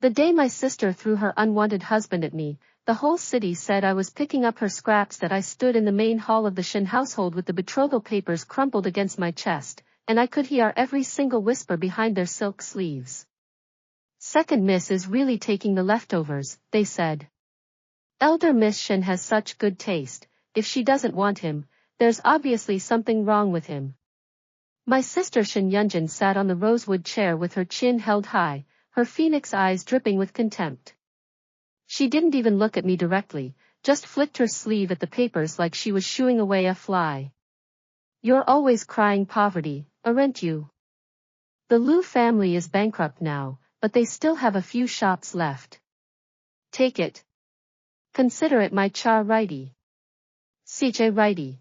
The day my sister threw her unwanted husband at me, the whole city said I was picking up her scraps, that I stood in the main hall of the Shen household with the betrothal papers crumpled against my chest, and I could hear every single whisper behind their silk sleeves. Second Miss is really taking the leftovers, they said. Elder Miss Shen has such good taste. If she doesn't want him, there's obviously something wrong with him. My sister Shen Yunjin sat on the rosewood chair with her chin held high, her phoenix eyes dripping with contempt. She didn't even look at me directly, just flicked her sleeve at the papers like she was shooing away a fly. You're always crying poverty, aren't you? The Liu family is bankrupt now, but they still have a few shops left. Take it. Consider it my charity. Charity.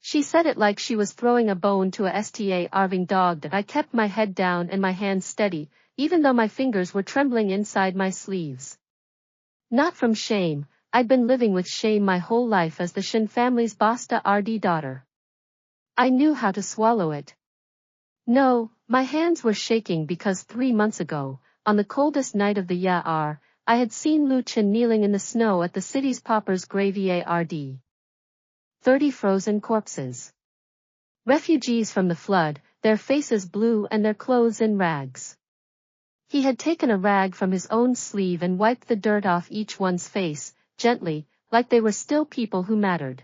She said it like she was throwing a bone to a starving dog. That I kept my head down and my hands steady, even though my fingers were trembling inside my sleeves. Not from shame, I'd been living with shame my whole life as the Shen family's Basta RD daughter. I knew how to swallow it. No, my hands were shaking because 3 months ago, on the coldest night of the year, I had seen Lu Chen kneeling in the snow at the city's pauper's graveyard. 30 frozen corpses. Refugees from the flood, their faces blue and their clothes in rags. He had taken a rag from his own sleeve and wiped the dirt off each one's face, gently, like they were still people who mattered.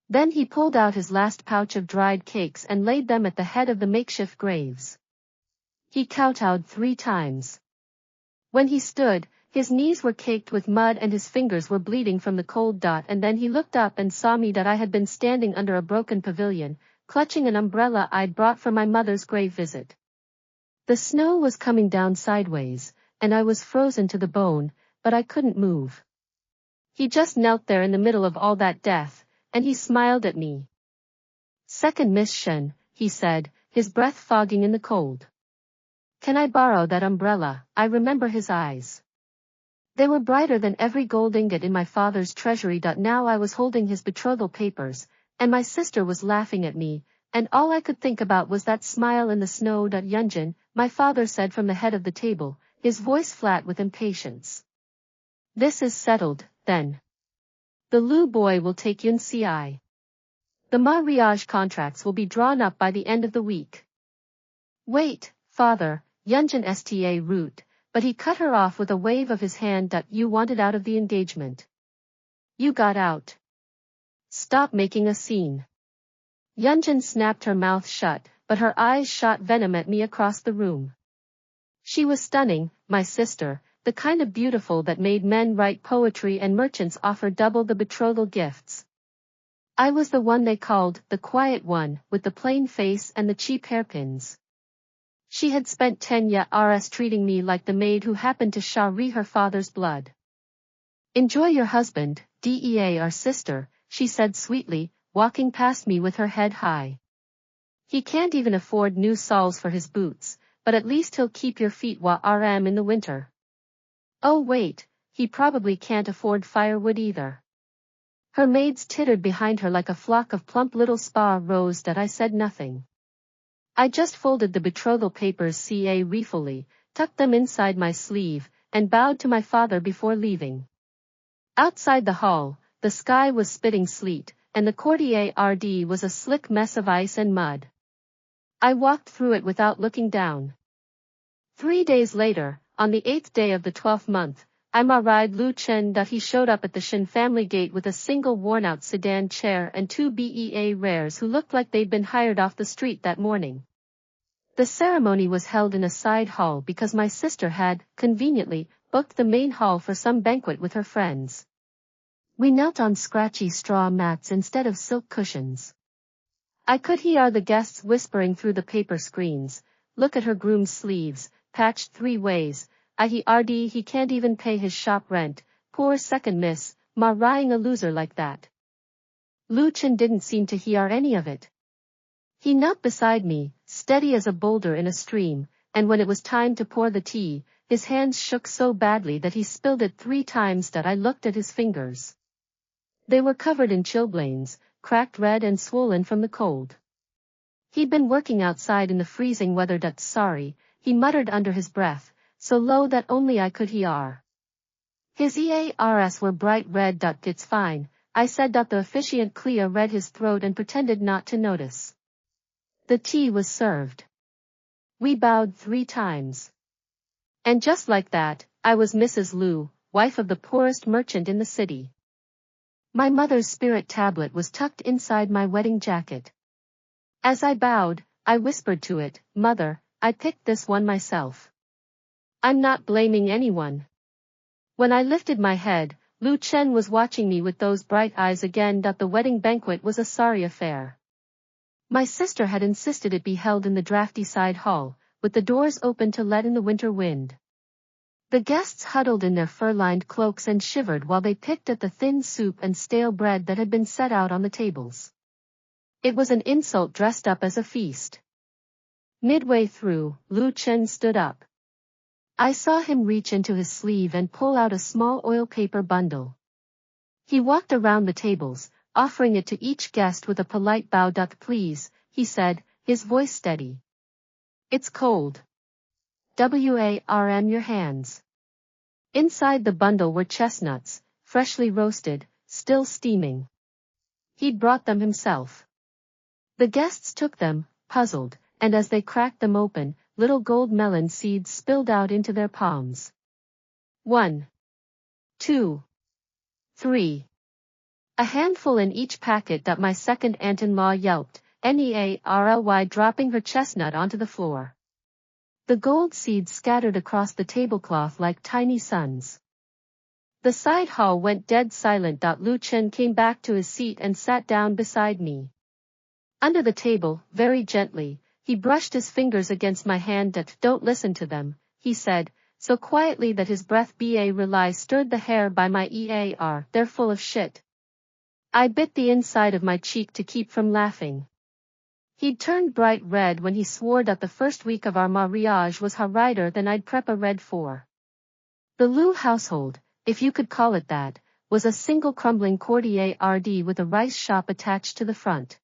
Then he pulled out his last pouch of dried cakes and laid them at the head of the makeshift graves. He kowtowed 3 times. When he stood, his knees were caked with mud and his fingers were bleeding from the cold. And then he looked up and saw me, that I had been standing under a broken pavilion, clutching an umbrella I'd brought for my mother's grave visit. The snow was coming down sideways, and I was frozen to the bone, but I couldn't move. He just knelt there in the middle of all that death, and he smiled at me. Second Miss Shen, he said, his breath fogging in the cold. Can I borrow that umbrella? I remember his eyes. They were brighter than every gold ingot in my father's treasury. Now I was holding his betrothal papers, and my sister was laughing at me, and all I could think about was that smile in the snow. Yunjin, my father said from the head of the table, his voice flat with impatience. This is settled, then. The Liu boy will take Yunci. The mariage contracts will be drawn up by the end of the week. Wait, father, Yunjin sta root, but he cut her off with a wave of his hand. You wanted out of the engagement. You got out. Stop making a scene. Yunjin snapped her mouth shut, but her eyes shot venom at me across the room. She was stunning, my sister, the kind of beautiful that made men write poetry and merchants offer double the betrothal gifts. I was the one they called the quiet one, with the plain face and the cheap hairpins. She had spent 10 years treating me like the maid who happened to shari her father's blood. Enjoy your husband, dea our sister, she said sweetly, walking past me with her head high. He can't even afford new soles for his boots, but at least he'll keep your feet warm in the winter. Oh wait, he probably can't afford firewood either. Her maids tittered behind her like a flock of plump little spa roes. That I said nothing. I just folded the betrothal papers carefully, tucked them inside my sleeve, and bowed to my father before leaving. Outside the hall, the sky was spitting sleet, and the courtyard was a slick mess of ice and mud. I walked through it without looking down. 3 days later, on the 8th day of the 12th month, I married Lu Chen. He showed up at the Shen family gate with a single worn-out sedan chair and 2 BEA rares who looked like they'd been hired off the street that morning. The ceremony was held in a side hall because my sister had, conveniently, booked the main hall for some banquet with her friends. We knelt on scratchy straw mats instead of silk cushions. I could hear the guests whispering through the paper screens, look at her groom's sleeves, patched 3 ways, he can't even pay his shop rent, poor second miss, marrying a loser like that. Lu Chen didn't seem to hear any of it. He knelt beside me, steady as a boulder in a stream, and when it was time to pour the tea, his hands shook so badly that he spilled it 3 times. I looked at his fingers. They were covered in chilblains, cracked red and swollen from the cold. He'd been working outside in the freezing weather. Sorry, he muttered under his breath, so low that only I could hear. His ears were bright red. It's fine, I said. The officiant clear read his throat and pretended not to notice. The tea was served. We bowed 3 times. And just like that, I was Mrs. Liu, wife of the poorest merchant in the city. My mother's spirit tablet was tucked inside my wedding jacket. As I bowed, I whispered to it, "Mother, I picked this one myself. I'm not blaming anyone." When I lifted my head, Lu Chen was watching me with those bright eyes again. The wedding banquet was a sorry affair. My sister had insisted it be held in the drafty side hall, with the doors open to let in the winter wind. The guests huddled in their fur-lined cloaks and shivered while they picked at the thin soup and stale bread that had been set out on the tables. It was an insult dressed up as a feast. Midway through, Lu Chen stood up. I saw him reach into his sleeve and pull out a small oil paper bundle. He walked around the tables, offering it to each guest with a polite bow. "Please," he said, his voice steady. "It's cold. Warm your hands." Inside the bundle were chestnuts, freshly roasted, still steaming. He'd brought them himself. The guests took them, puzzled, and as they cracked them open, little gold melon seeds spilled out into their palms. 1, 2, 3. A handful in each packet. My second aunt-in-law yelped, "Nearly," dropping her chestnut onto the floor. The gold seeds scattered across the tablecloth like tiny suns. The side hall went dead silent. Lu Chen came back to his seat and sat down beside me. Under the table, very gently, he brushed his fingers against my hand. "Don't listen to them," he said, so quietly that his breath really stirred the hair by my ear. "They're full of shit." I bit the inside of my cheek to keep from laughing. He'd turned bright red when he swore that the first week of our mariage was harder than I'd prepared for. The Liu household, if you could call it that, was a single crumbling courtyard with a rice shop attached to the front.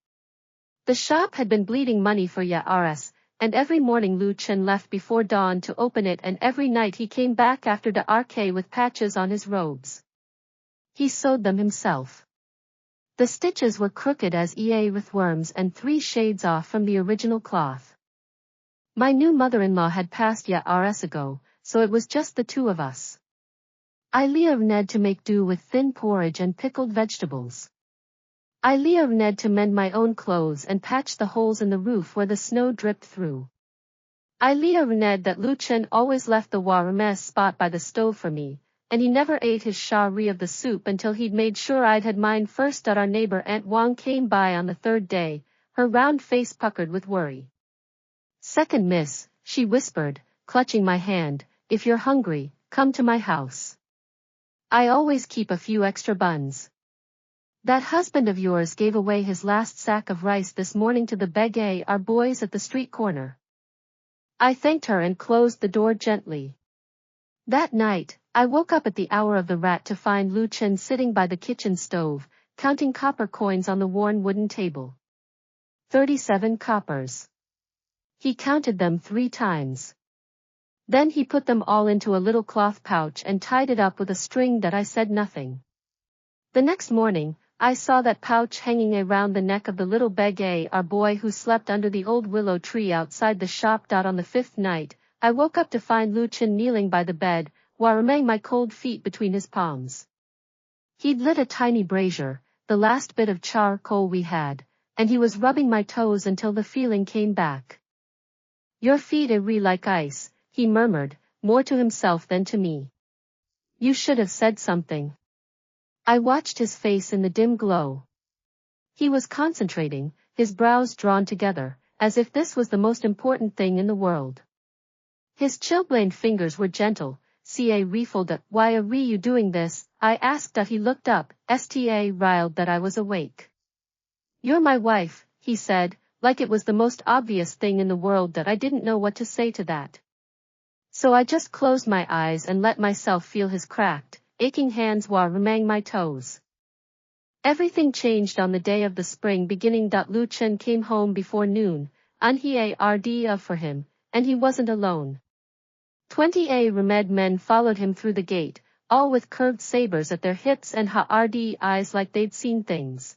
The shop had been bleeding money for years, and every morning Lu Chen left before dawn to open it, and every night he came back after dark with patches on his robes. He sewed them himself. The stitches were crooked as earthworms and 3 shades off from the original cloth. My new mother-in-law had passed years ago, so it was just the 2 of us. I learned to make do with thin porridge and pickled vegetables. I learned to mend my own clothes and patch the holes in the roof where the snow dripped through. I learned that Lu Chen always left the warm spot by the stove for me, and he never ate his shari of the soup until he'd made sure I'd had mine first. Our neighbor Aunt Wang came by on the 3rd day, her round face puckered with worry. "Second miss," she whispered, clutching my hand, "if you're hungry, come to my house. I always keep a few extra buns. That husband of yours gave away his last sack of rice this morning to the our boys at the street corner." I thanked her and closed the door gently. That night, I woke up at the hour of the rat to find Lu Chen sitting by the kitchen stove, counting copper coins on the worn wooden table. 37 coppers. He counted them 3 times. Then he put them all into a little cloth pouch and tied it up with a string. I said nothing. The next morning, I saw that pouch hanging around the neck of the little our boy who slept under the old willow tree outside the shop. On the 5th night, I woke up to find Lu Chen kneeling by the bed, warming my cold feet between his palms. He'd lit a tiny brazier, the last bit of charcoal we had, and he was rubbing my toes until the feeling came back. "Your feet are like ice," he murmured, more to himself than to me. "You should have said something." I watched his face in the dim glow. He was concentrating, his brows drawn together, as if this was the most important thing in the world. His chilblained fingers were gentle. "Ca refilled. Why are you doing this?" I asked. He looked up, riled that I was awake. "You're my wife," he said, like it was the most obvious thing in the world. I didn't know what to say to that. So I just closed my eyes and let myself feel his cracked, aching hands warming my toes. Everything changed on the day of the spring beginning. Lu Chen came home before noon, unheard for him, and he wasn't alone. 20 armed men followed him through the gate, all with curved sabers at their hips and hard eyes like they'd seen things.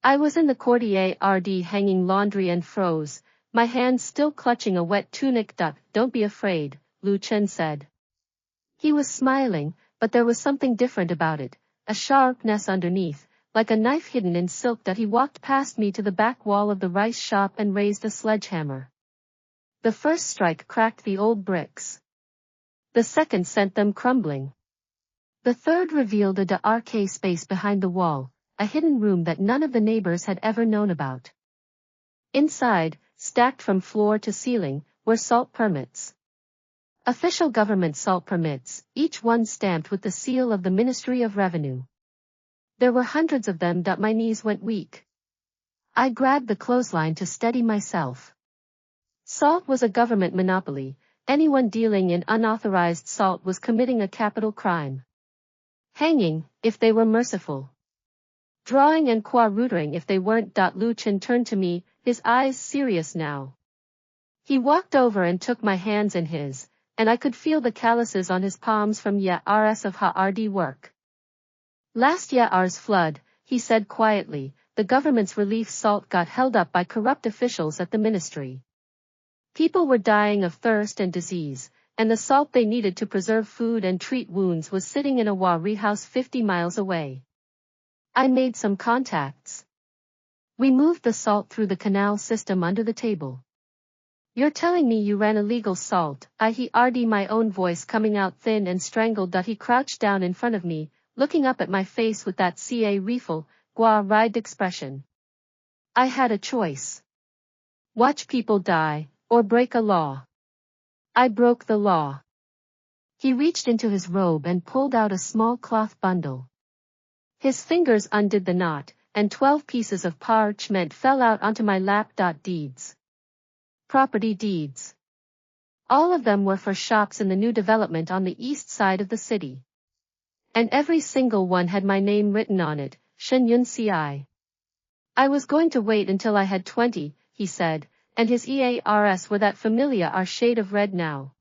I was in the courtyard hanging laundry and froze, my hands still clutching a wet tunic. Don't be afraid, Lu Chen said. He was smiling, but there was something different about it, a sharpness underneath, like a knife hidden in silk. He walked past me to the back wall of the rice shop and raised a sledgehammer. The first strike cracked the old bricks. The second sent them crumbling. The third revealed a dark space behind the wall, a hidden room that none of the neighbors had ever known about. Inside, stacked from floor to ceiling, were salt permits. Official government salt permits, each one stamped with the seal of the Ministry of Revenue. There were hundreds of them. My knees went weak. I grabbed the clothesline to steady myself. Salt was a government monopoly. Anyone dealing in unauthorized salt was committing a capital crime. Hanging, if they were merciful. Drawing and quartering if they weren't. Lu Chen turned to me, his eyes serious now. He walked over and took my hands in his, and I could feel the calluses on his palms from years of hard work. Last year's flood, he said quietly, the government's relief salt got held up by corrupt officials at the ministry. People were dying of thirst and disease, and the salt they needed to preserve food and treat wounds was sitting in a warehouse 50 miles away. I made some contacts. We moved the salt through the canal system under the table. You're telling me you ran illegal salt? I heard my own voice coming out thin and strangled. He crouched down in front of me, looking up at my face with that rifle, wide expression. I had a choice. Watch people die, or break a law. I broke the law. He reached into his robe and pulled out a small cloth bundle. His fingers undid the knot, and 12 pieces of parchment fell out onto my lap. Deeds. Property deeds. All of them were for shops in the new development on the east side of the city. And every single one had my name written on it, Shen Yunjin. I was going to wait until I had 20, he said, and his EARS were that familiar shade of red now.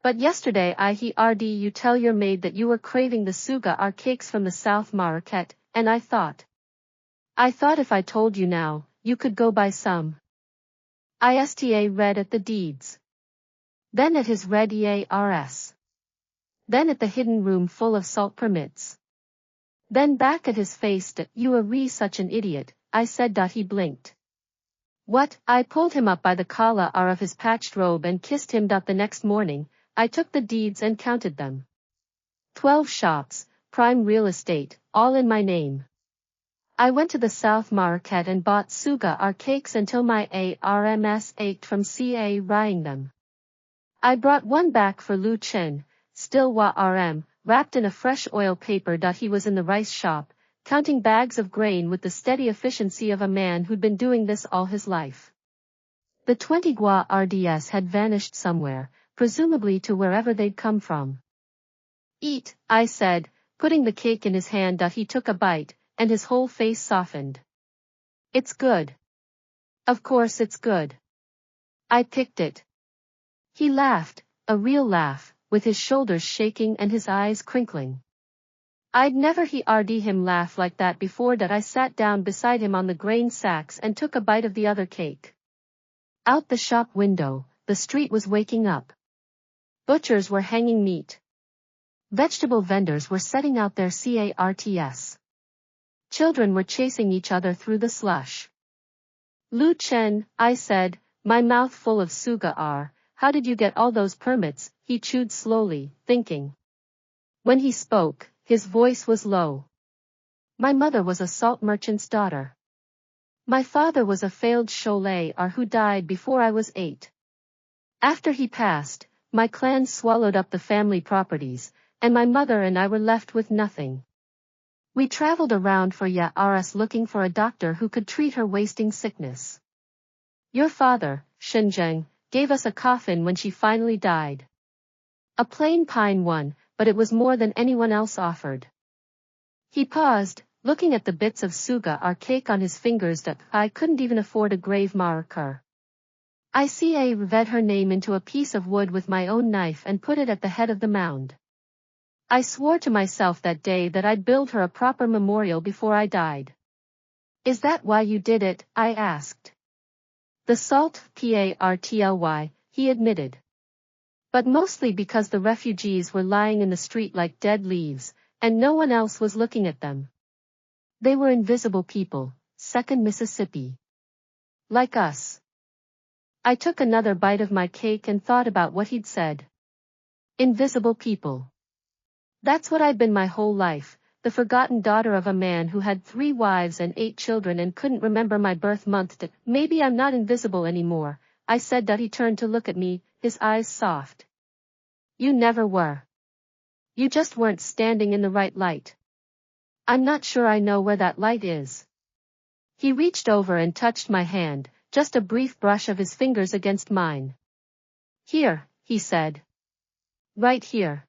But yesterday I heard you tell your maid that you were craving the sugar cakes from the South Market, and I thought if I told you now, you could go buy some. ISTA read at the deeds. Then at his red EARS. Then at the hidden room full of salt permits. Then back at his face. You are such an idiot, I said. He blinked. What? I pulled him up by the collar of his patched robe and kissed him. The next morning, I took the deeds and counted them. 12 shops, prime real estate, all in my name. I went to the South Market and bought sugar cakes until my arms ached from buying them. I brought one back for Lu Chen, still wrapped in a fresh oil paper. He was in the rice shop, counting bags of grain with the steady efficiency of a man who'd been doing this all his life. The 20 RDS had vanished somewhere, presumably to wherever they'd come from. Eat, I said, putting the cake in his hand. He took a bite, and his whole face softened. It's good. Of course it's good. I picked it. He laughed, a real laugh, with his shoulders shaking and his eyes crinkling. I'd never heard him laugh like that before. I sat down beside him on the grain sacks and took a bite of the other cake. Out the shop window, the street was waking up. Butchers were hanging meat. Vegetable vendors were setting out their carts. Children were chasing each other through the slush. Lu Chen, I said, my mouth full of sugar. How did you get all those permits? He chewed slowly, thinking. When he spoke, his voice was low. My mother was a salt merchant's daughter. My father was a failed cholayer who died before I was 8. After he passed, my clan swallowed up the family properties, and my mother and I were left with nothing. We traveled around for years looking for a doctor who could treat her wasting sickness. Your father, Shen Yunjin, gave us a coffin when she finally died. A plain pine one, but it was more than anyone else offered. He paused, looking at the bits of sugar cake on his fingers. I couldn't even afford a grave marker. I read her name into a piece of wood with my own knife and put it at the head of the mound. I swore to myself that day that I'd build her a proper memorial before I died. Is that why you did it? I asked. The salt, partly, he admitted. But mostly because the refugees were lying in the street like dead leaves, and no one else was looking at them. They were invisible people, second Mississippi. Like us. I took another bite of my cake and thought about what he'd said. Invisible people. That's what I'd been my whole life, the forgotten daughter of a man who had 3 wives and 8 children and couldn't remember my birth month. Maybe I'm not invisible anymore, I said. He turned to look at me, his eyes soft. You never were. You just weren't standing in the right light. I'm not sure I know where that light is. He reached over and touched my hand, just a brief brush of his fingers against mine. Here, he said. Right here.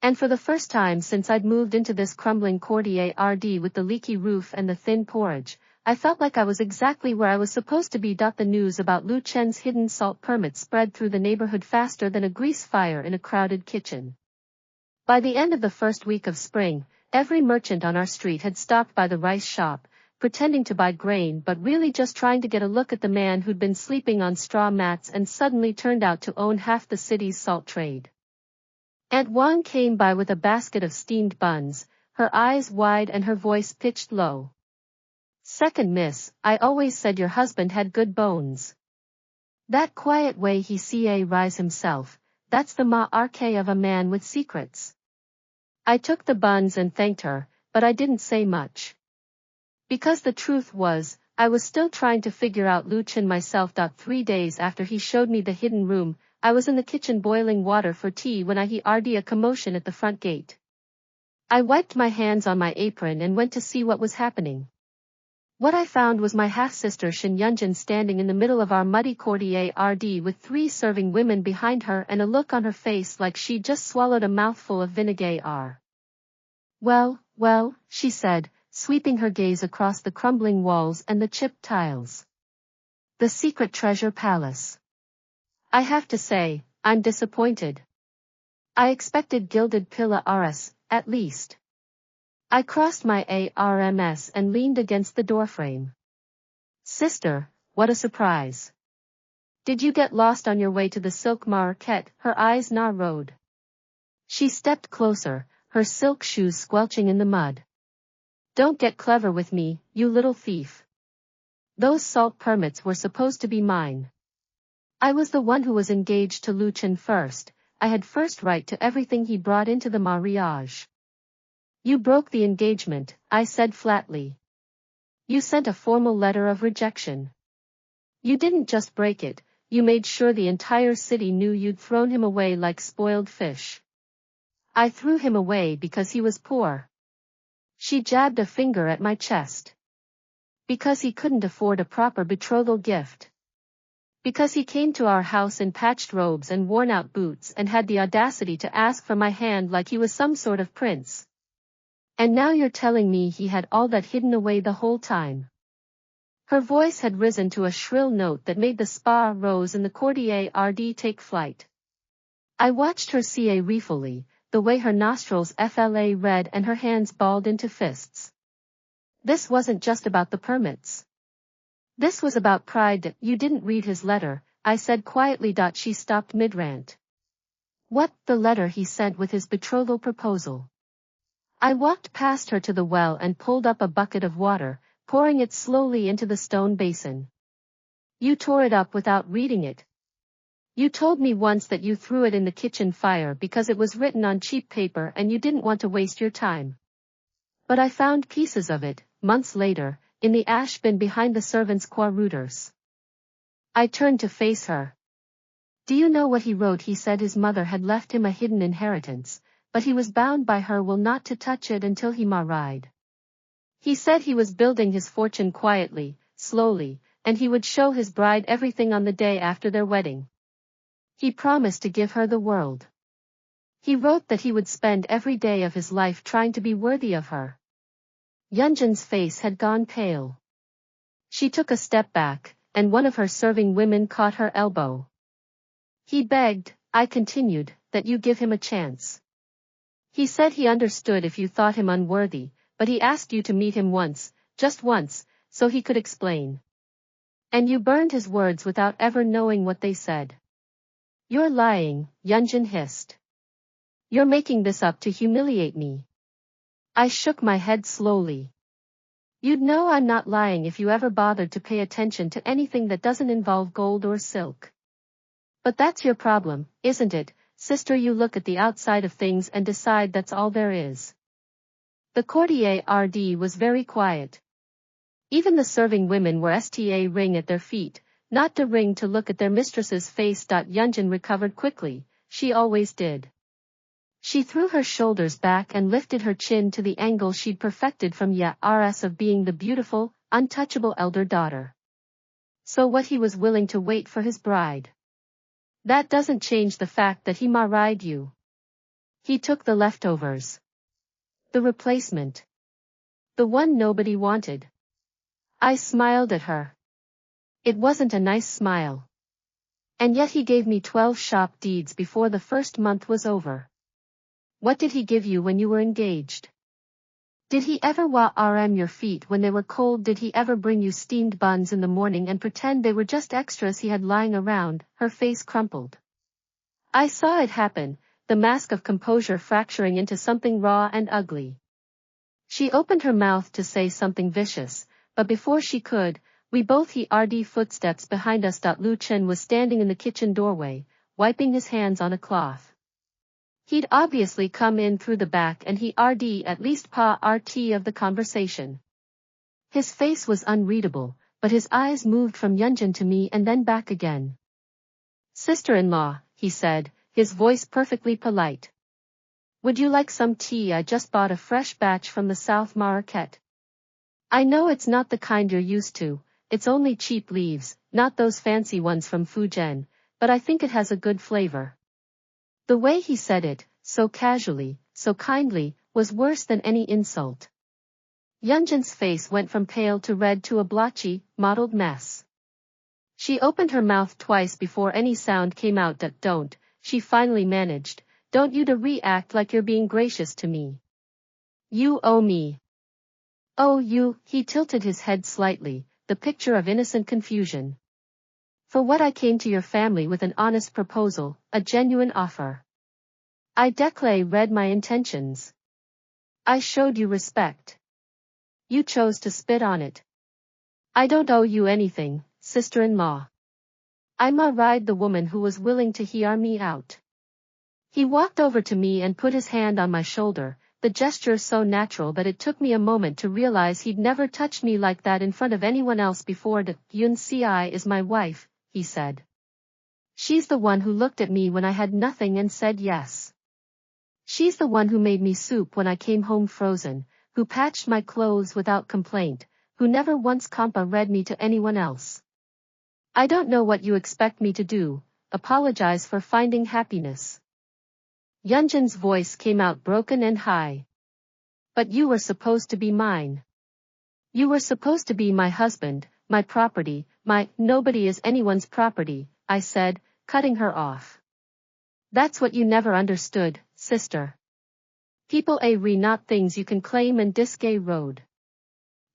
And for the first time since I'd moved into this crumbling courtyard with the leaky roof and the thin porch, I felt like I was exactly where I was supposed to be. The news about Lu Chen's hidden salt permit spread through the neighborhood faster than a grease fire in a crowded kitchen. By the end of the first week of spring, every merchant on our street had stopped by the rice shop, pretending to buy grain but really just trying to get a look at the man who'd been sleeping on straw mats and suddenly turned out to own half the city's salt trade. Aunt Wan came by with a basket of steamed buns, her eyes wide and her voice pitched low. Second miss, I always said your husband had good bones. That quiet way he rise himself, that's the mark of a man with secrets. I took the buns and thanked her, but I didn't say much. Because the truth was, I was still trying to figure out Lu Chen myself. 3 days after he showed me the hidden room, I was in the kitchen boiling water for tea when I heard a commotion at the front gate. I wiped my hands on my apron and went to see what was happening. What I found was my half-sister Shen Yunjin standing in the middle of our muddy courtyard with 3 serving women behind her and a look on her face like she'd just swallowed a mouthful of vinegar. Well, she said, sweeping her gaze across the crumbling walls and the chipped tiles. The secret treasure palace. I have to say, I'm disappointed. I expected gilded pillars, at least. I crossed my arms and leaned against the doorframe. Sister, what a surprise. Did you get lost on your way to the silk market? Her eyes narrowed. She stepped closer, her silk shoes squelching in the mud. Don't get clever with me, you little thief. Those salt permits were supposed to be mine. I was the one who was engaged to Lu Chen first. I had first right to everything he brought into the mariage. You broke the engagement, I said flatly. You sent a formal letter of rejection. You didn't just break it, you made sure the entire city knew you'd thrown him away like spoiled fish. I threw him away because he was poor. She jabbed a finger at my chest. Because he couldn't afford a proper betrothal gift. Because he came to our house in patched robes and worn-out boots and had the audacity to ask for my hand like he was some sort of prince. And now you're telling me he had all that hidden away the whole time. Her voice had risen to a shrill note that made the spa rose in the courtyard take flight. I watched her ruefully, the way her nostrils fla red and her hands balled into fists. This wasn't just about the permits. This was about pride. You didn't read his letter, I said quietly. She stopped mid-rant. What? The letter he sent with his betrothal proposal. I walked past her to the well and pulled up a bucket of water, pouring it slowly into the stone basin. You tore it up without reading it. You told me once that you threw it in the kitchen fire because it was written on cheap paper and you didn't want to waste your time. But I found pieces of it, months later, in the ash bin behind the servants' quarters. I turned to face her. Do you know what he wrote? He said his mother had left him a hidden inheritance, but he was bound by her will not to touch it until he married. He said he was building his fortune quietly, slowly, and he would show his bride everything on the day after their wedding. He promised to give her the world. He wrote that he would spend every day of his life trying to be worthy of her. Yunjin's face had gone pale. She took a step back, and one of her serving women caught her elbow. He begged, I continued, that you give him a chance. He said he understood if you thought him unworthy, but he asked you to meet him once, just once, so he could explain. And you burned his words without ever knowing what they said. You're lying, Yunjin hissed. You're making this up to humiliate me. I shook my head slowly. You'd know I'm not lying if you ever bothered to pay attention to anything that doesn't involve gold or silk. But that's your problem, isn't it, sister? You look at the outside of things and decide that's all there is. The courtier RD was very quiet. Even the serving women were sta ring at their feet, not to ring to look at their mistress's face. Yunjin recovered quickly, she always did. She threw her shoulders back and lifted her chin to the angle she'd perfected from years of being the beautiful, untouchable elder daughter. So what, he was willing to wait for his bride. That doesn't change the fact that he married you. He took the leftovers. The replacement. The one nobody wanted. I smiled at her. It wasn't a nice smile. And yet he gave me 12 shop deeds before the first month was over. What did he give you when you were engaged? Did he ever warm your feet when they were cold? Did he ever bring you steamed buns in the morning and pretend they were just extras he had lying around? Her face crumpled. I saw it happen, the mask of composure fracturing into something raw and ugly. She opened her mouth to say something vicious, but before she could, we both heard footsteps behind us. Lu Chen was standing in the kitchen doorway, wiping his hands on a cloth. He'd obviously come in through the back and he at least part of the conversation. His face was unreadable, but his eyes moved from Yunjin to me and then back again. Sister-in-law, he said, his voice perfectly polite. Would you like some tea? I just bought a fresh batch from the South Market. I know it's not the kind you're used to, it's only cheap leaves, not those fancy ones from Fujian, but I think it has a good flavor. The way he said it, so casually, so kindly, was worse than any insult. Yunjin's face went from pale to red to a blotchy, mottled mess. She opened her mouth twice before any sound came out. Don't, she finally managed, don't you to react like you're being gracious to me. You owe me. Oh, you, he tilted his head slightly, the picture of innocent confusion. For what? I came to your family with an honest proposal, a genuine offer. I read my intentions. I showed you respect. You chose to spit on it. I don't owe you anything, sister-in-law. I married the woman who was willing to hear me out. He walked over to me and put his hand on my shoulder, the gesture so natural that it took me a moment to realize he'd never touched me like that in front of anyone else before. Yun Ci is my wife, he said. She's the one who looked at me when I had nothing and said yes. She's the one who made me soup when I came home frozen, who patched my clothes without complaint, who never once read me to anyone else. I don't know what you expect me to do, apologize for finding happiness. Yunjin's voice came out broken and high. But you were supposed to be mine. You were supposed to be my husband, my property, nobody is anyone's property, I said, cutting her off. That's what you never understood, sister. People are not things you can claim and road.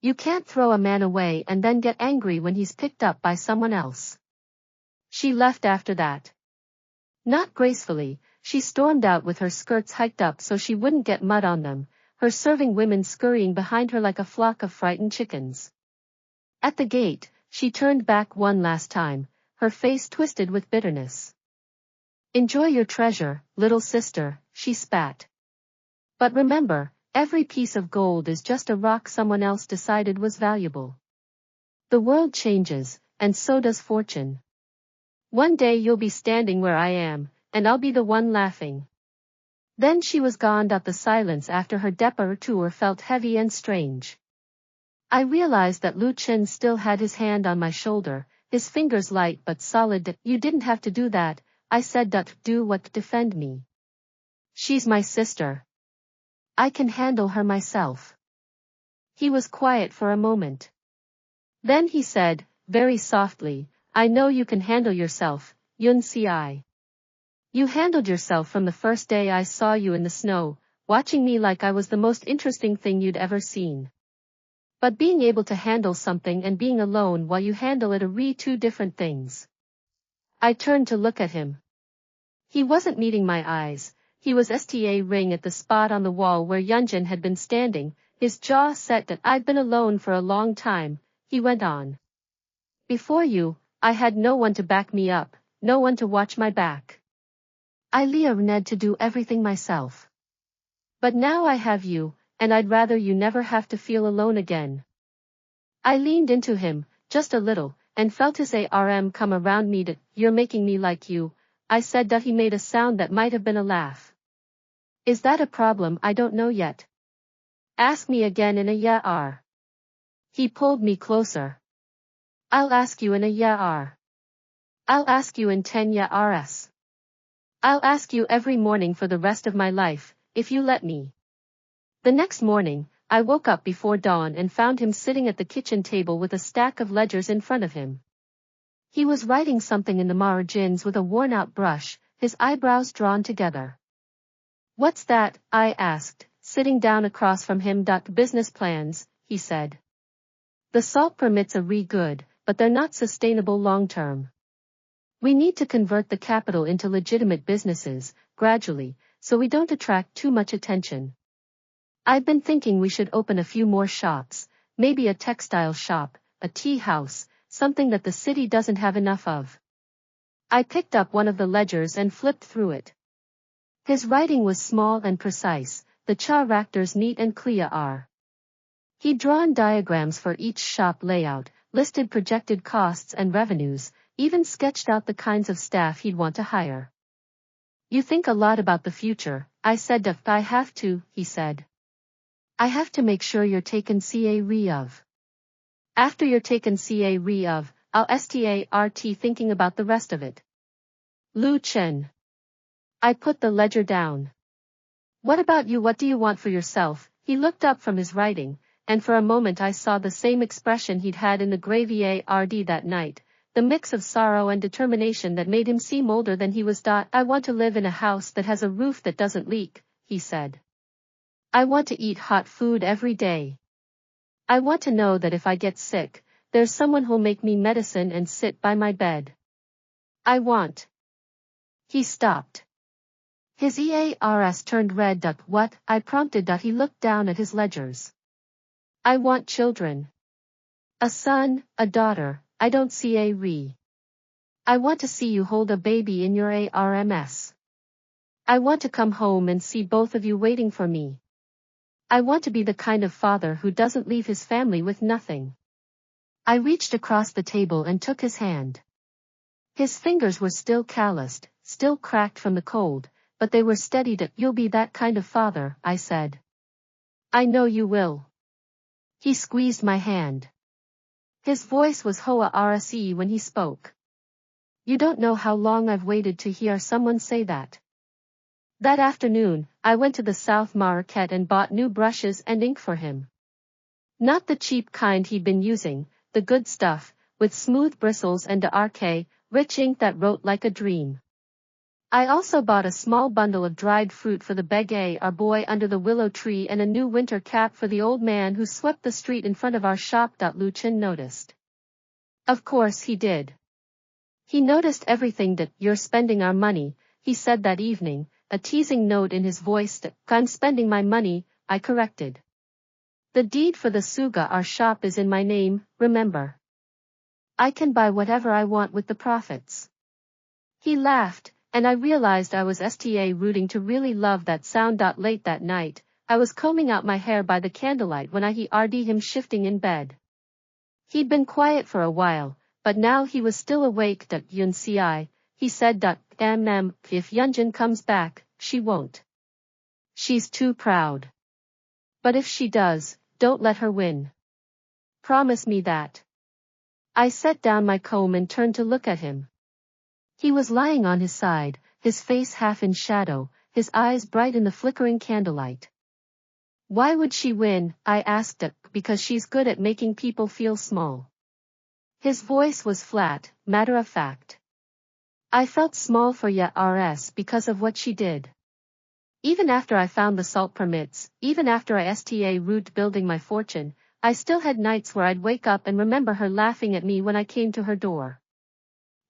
You can't throw a man away and then get angry when he's picked up by someone else. She left after that. Not gracefully, she stormed out with her skirts hiked up so she wouldn't get mud on them, her serving women scurrying behind her like a flock of frightened chickens. At the gate, she turned back one last time, her face twisted with bitterness. Enjoy your treasure, little sister, she spat. But remember, every piece of gold is just a rock someone else decided was valuable. The world changes, and so does fortune. One day you'll be standing where I am, and I'll be the one laughing. Then she was gone. The silence after her tour felt heavy and strange. I realized that Lu Chen still had his hand on my shoulder, his fingers light but solid. You didn't have to do that, I said. Do what? Defend me. She's my sister. I can handle her myself. He was quiet for a moment. Then he said, very softly, I know you can handle yourself, Yunci. You handled yourself from the first day I saw you in the snow, watching me like I was the most interesting thing you'd ever seen. But being able to handle something and being alone while you handle it are two different things. I turned to look at him. He wasn't meeting my eyes. He was staring at the spot on the wall where Yunjin had been standing, his jaw set that I'd been alone for a long time. He went on. Before you, I had no one to back me up, no one to watch my back. I learned to do everything myself. But now I have you, and I'd rather you never have to feel alone again. I leaned into him, just a little, and felt his arm come around me. You're making me like you, I said. He made a sound that might have been a laugh. Is that a problem? I don't know yet. Ask me again in a year. He pulled me closer. I'll ask you in a year. I'll ask you in 10 years. I'll ask you every morning for the rest of my life, if you let me. The next morning, I woke up before dawn and found him sitting at the kitchen table with a stack of ledgers in front of him. He was writing something in the margins with a worn-out brush, his eyebrows drawn together. What's that? I asked, sitting down across from him. Business plans, he said. The salt permits are good, but they're not sustainable long-term. We need to convert the capital into legitimate businesses, gradually, so we don't attract too much attention. I've been thinking we should open a few more shops, maybe a textile shop, a tea house, something that the city doesn't have enough of. I picked up one of the ledgers and flipped through it. His writing was small and precise, the characters neat and clear. He'd drawn diagrams for each shop layout, listed projected costs and revenues, even sketched out the kinds of staff he'd want to hire. You think a lot about the future, I said. I have to, he said. I have to make sure you're taken care of. After you're taken care of, I'll start thinking about the rest of it. Lu Chen. I put the ledger down. What about you? What do you want for yourself? He looked up from his writing, and for a moment I saw the same expression he'd had in the graveyard that night, the mix of sorrow and determination that made him seem older than he was. I want to live in a house that has a roof that doesn't leak, he said. I want to eat hot food every day. I want to know that if I get sick, there's someone who'll make me medicine and sit by my bed. I want. He stopped. His ears turned red. What? I prompted. He looked down at his ledgers. I want children. A son, a daughter, I don't see a re. I want to see you hold a baby in your arms. I want to come home and see both of you waiting for me. I want to be the kind of father who doesn't leave his family with nothing. I reached across the table and took his hand. His fingers were still calloused, still cracked from the cold, but they were steady. You'll be that kind of father, I said. I know you will. He squeezed my hand. His voice was hoarse when he spoke. You don't know how long I've waited to hear someone say that. That afternoon, I went to the South Market and bought new brushes and ink for him. Not the cheap kind he'd been using, the good stuff, with smooth bristles and rich ink that wrote like a dream. I also bought a small bundle of dried fruit for the beggar boy under the willow tree and a new winter cap for the old man who swept the street in front of our shop. Lu Chen noticed. Of course he did. He noticed everything. You're spending our money, he said that evening, a teasing note in his voice. I'm spending my money, I corrected. The deed for the Suga our shop is in my name, remember. I can buy whatever I want with the profits. He laughed, and I realized I was rooting to really love that sound. Late that night, I was combing out my hair by the candlelight when I heard him shifting in bed. He'd been quiet for a while, but now he was still awake. Yunci, he said. If Yunjin comes back, she won't. She's too proud. But if she does, don't let her win. Promise me that. I set down my comb and turned to look at him. He was lying on his side, his face half in shadow, his eyes bright in the flickering candlelight. Why would she win? I asked. Because she's good at making people feel small. His voice was flat, matter of fact. I felt small for ya RS because of what she did. Even after I found the salt permits, even after I sta root building my fortune, I still had nights where I'd wake up and remember her laughing at me when I came to her door.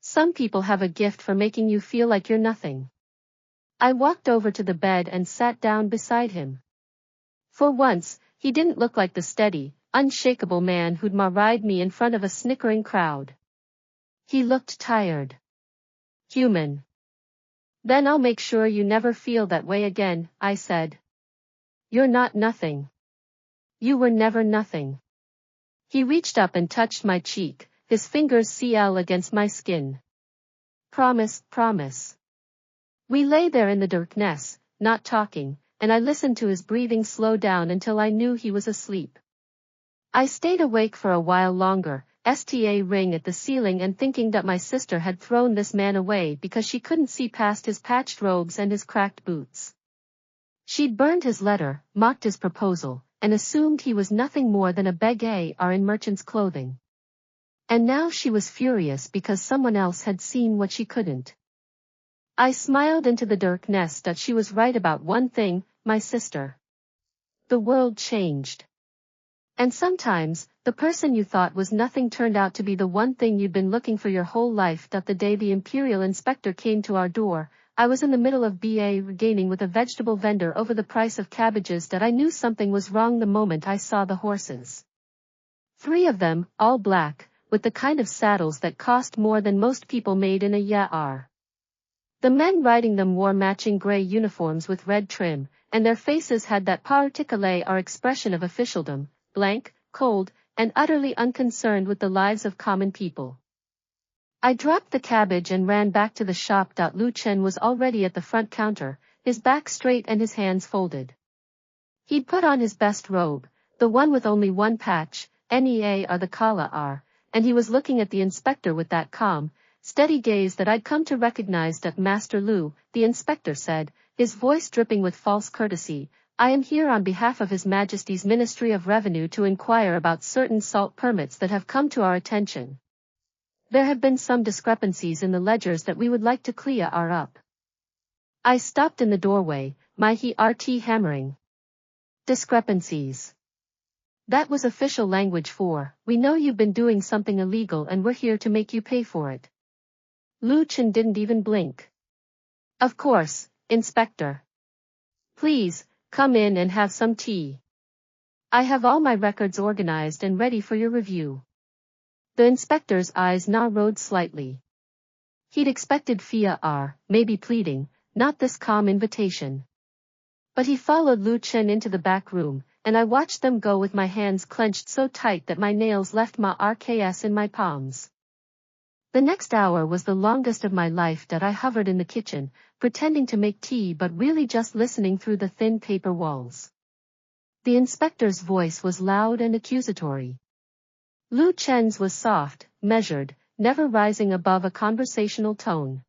Some people have a gift for making you feel like you're nothing. I walked over to the bed and sat down beside him. For once, he didn't look like the steady, unshakable man who'd ride me in front of a snickering crowd. He looked tired. Human. Then I'll make sure you never feel that way again, I said. You're not nothing. You were never nothing. He reached up and touched my cheek, his fingers against my skin. Promise, promise. We lay there in the darkness, not talking, and I listened to his breathing slow down until I knew he was asleep. I stayed awake for a while longer, sta ring at the ceiling and thinking that my sister had thrown this man away because she couldn't see past his patched robes and his cracked boots. She'd burned his letter, mocked his proposal, and assumed he was nothing more than a beggar in merchant's clothing. And now she was furious because someone else had seen what she couldn't. I smiled into the darkness that she was right about one thing, my sister. The world changed. And sometimes, the person you thought was nothing turned out to be the one thing you'd been looking for your whole life. That the day the imperial inspector came to our door, I was in the middle of bargaining with a vegetable vendor over the price of cabbages that I knew something was wrong the moment I saw the horses. 3 of them, all black, with the kind of saddles that cost more than most people made in a year. The men riding them wore matching gray uniforms with red trim, and their faces had that particular expression of officialdom, blank, cold, and utterly unconcerned with the lives of common people. I dropped the cabbage and ran back to the shop. Lu Chen was already at the front counter, his back straight and his hands folded. He'd put on his best robe, the one with only one patch, NEA or the collar, and he was looking at the inspector with that calm, steady gaze that I'd come to recognize. That Master Lu, the inspector said, his voice dripping with false courtesy, I am here on behalf of His Majesty's Ministry of Revenue to inquire about certain salt permits that have come to our attention. There have been some discrepancies in the ledgers that we would like to clear up. I stopped in the doorway, my heart hammering. Discrepancies. That was official language for, we know you've been doing something illegal and we're here to make you pay for it. Lu Chen didn't even blink. Of course, Inspector. Please, come in and have some tea. I have all my records organized and ready for your review. The inspector's eyes narrowed slightly. He'd expected fear, maybe pleading, not this calm invitation. But he followed Lu Chen into the back room, and I watched them go with my hands clenched so tight that my nails left my RKS in my palms. The next hour was the longest of my life. That I hovered in the kitchen, pretending to make tea but really just listening through the thin paper walls. The inspector's voice was loud and accusatory. Lu Chen's was soft, measured, never rising above a conversational tone.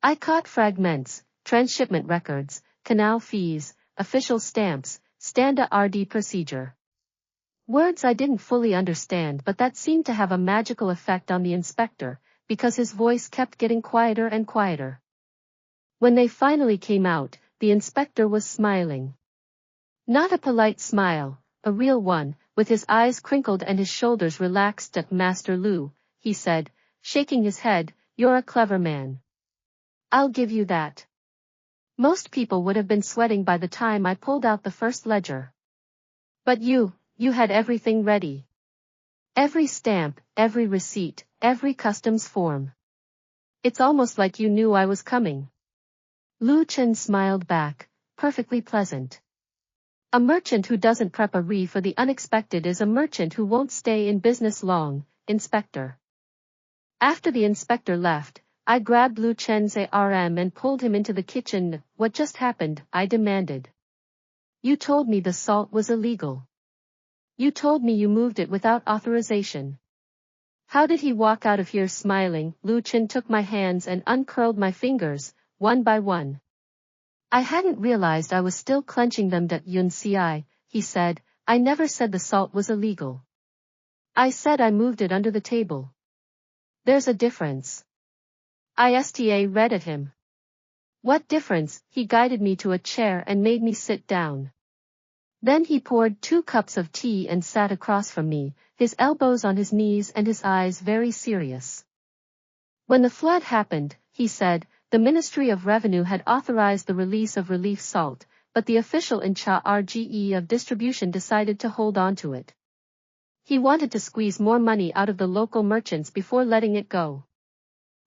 I caught fragments, transshipment records, canal fees, official stamps, standard procedure. Words I didn't fully understand, but that seemed to have a magical effect on the inspector, because his voice kept getting quieter and quieter. When they finally came out, the inspector was smiling. Not a polite smile, a real one, with his eyes crinkled and his shoulders relaxed. At Master Lu, he said, shaking his head, you're a clever man. I'll give you that. Most people would have been sweating by the time I pulled out the first ledger. But you had everything ready. Every stamp, every receipt, every customs form. It's almost like you knew I was coming. Lu Chen smiled back, perfectly pleasant. A merchant who doesn't prepare for the unexpected is a merchant who won't stay in business long, Inspector. After the inspector left, I grabbed Lu Chen's arm and pulled him into the kitchen. What just happened? I demanded. You told me the salt was illegal. You told me you moved it without authorization. How did he walk out of here smiling? Lu Chen took my hands and uncurled my fingers, one by one. I hadn't realized I was still clenching them. Yun Ci, he said, I never said the salt was illegal. I said I moved it under the table. There's a difference. I read at him. What difference? He guided me to a chair and made me sit down. Then he poured 2 cups of tea and sat across from me, his elbows on his knees and his eyes very serious. When the flood happened, he said, the Ministry of Revenue had authorized the release of relief salt, but the official in charge of distribution decided to hold on to it. He wanted to squeeze more money out of the local merchants before letting it go.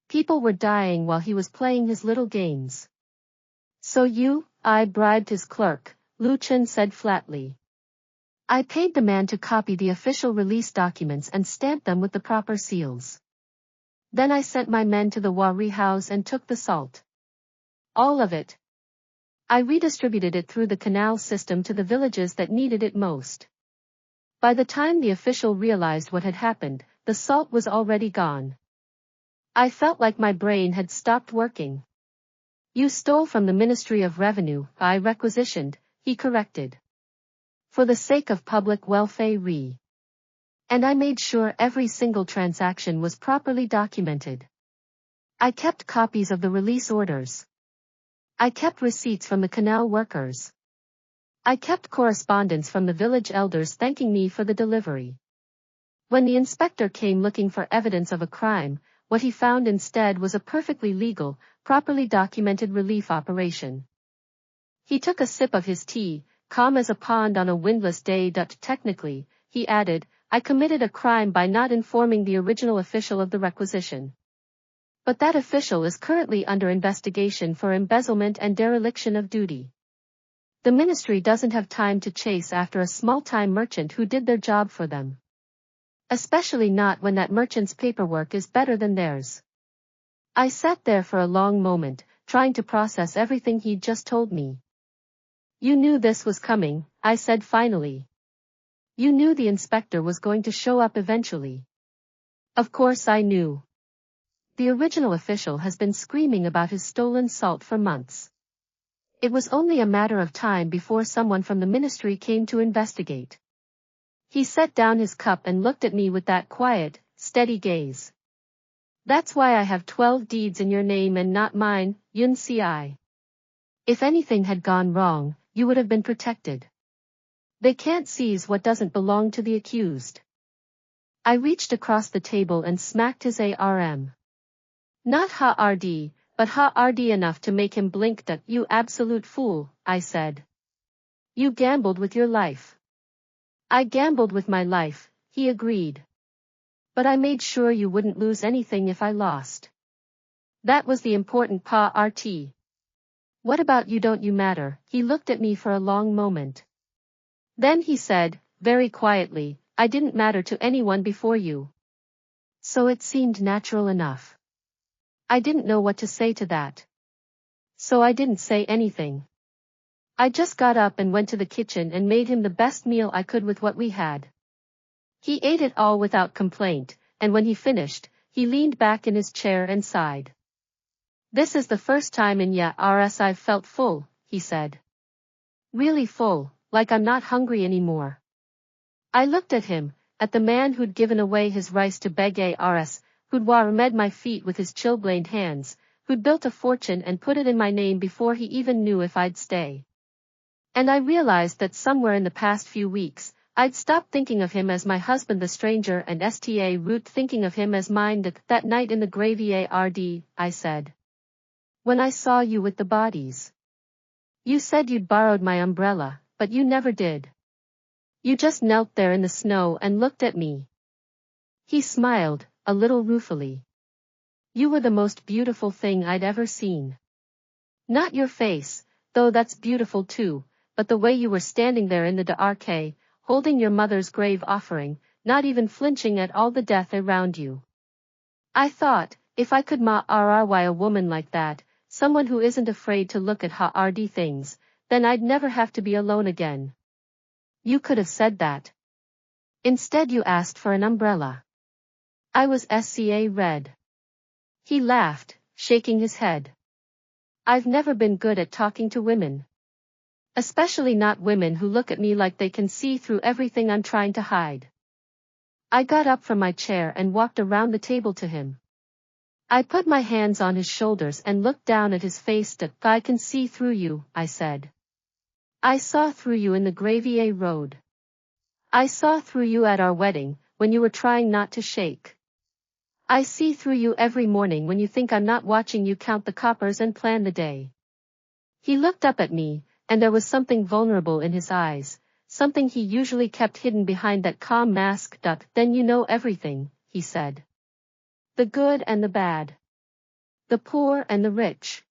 People were dying while he was playing his little games. So I bribed his clerk, Lu Chen said flatly. I paid the man to copy the official release documents and stamp them with the proper seals. Then I sent my men to the Wari house and took the salt. All of it. I redistributed it through the canal system to the villages that needed it most. By the time the official realized what had happened, the salt was already gone. I felt like my brain had stopped working. You stole from the Ministry of Revenue, I requisitioned, he corrected. For the sake of public welfare. And I made sure every single transaction was properly documented. I kept copies of the release orders. I kept receipts from the canal workers. I kept correspondence from the village elders thanking me for the delivery. When the inspector came looking for evidence of a crime, what he found instead was a perfectly legal, properly documented relief operation. He took a sip of his tea, calm as a pond on a windless day. Technically, he added, I committed a crime by not informing the original official of the requisition. But that official is currently under investigation for embezzlement and dereliction of duty. The ministry doesn't have time to chase after a small-time merchant who did their job for them. Especially not when that merchant's paperwork is better than theirs. I sat there for a long moment, trying to process everything he'd just told me. You knew this was coming, I said finally. You knew the inspector was going to show up eventually. Of course I knew. The original official has been screaming about his stolen salt for months. It was only a matter of time before someone from the ministry came to investigate. He set down his cup and looked at me with that quiet, steady gaze. That's why I have 12 deeds in your name and not mine, Yunci. If anything had gone wrong, you would have been protected. They can't seize what doesn't belong to the accused. I reached across the table and smacked his arm. Not hard, but hard enough to make him blink. You absolute fool, I said. You gambled with your life. I gambled with my life, he agreed. But I made sure you wouldn't lose anything if I lost. That was the important part. What about you? Don't you matter? He looked at me for a long moment. Then he said, very quietly, I didn't matter to anyone before you. So it seemed natural enough. I didn't know what to say to that. So I didn't say anything. I just got up and went to the kitchen and made him the best meal I could with what we had. He ate it all without complaint, and when he finished, he leaned back in his chair and sighed. This is the first time in years I've felt full, he said. Really full, like I'm not hungry anymore. I looked at him, at the man who'd given away his rice to beg ars, who'd warmed my feet with his chilblained hands, who'd built a fortune and put it in my name before he even knew if I'd stay. And I realized that somewhere in the past few weeks, I'd stopped thinking of him as my husband the stranger and root thinking of him as mine. That night in the graveyard, I said. When I saw you with the bodies. You said you'd borrowed my umbrella, but you never did. You just knelt there in the snow and looked at me. He smiled, a little ruefully. You were the most beautiful thing I'd ever seen. Not your face, though that's beautiful too, but the way you were standing there in the dark, holding your mother's grave offering, not even flinching at all the death around you. I thought, if I could marry a woman like that, someone who isn't afraid to look at hardy things, then I'd never have to be alone again. You could have said that. Instead you asked for an umbrella. I was red. He laughed, shaking his head. I've never been good at talking to women. Especially not women who look at me like they can see through everything I'm trying to hide. I got up from my chair and walked around the table to him. I put my hands on his shoulders and looked down at his face. I can see through you, I said. I saw through you in the Gravier Road. I saw through you at our wedding, when you were trying not to shake. I see through you every morning when you think I'm not watching you count the coppers and plan the day. He looked up at me, and there was something vulnerable in his eyes, something he usually kept hidden behind that calm mask. Then you know everything, he said. The good and the bad. The poor and the rich.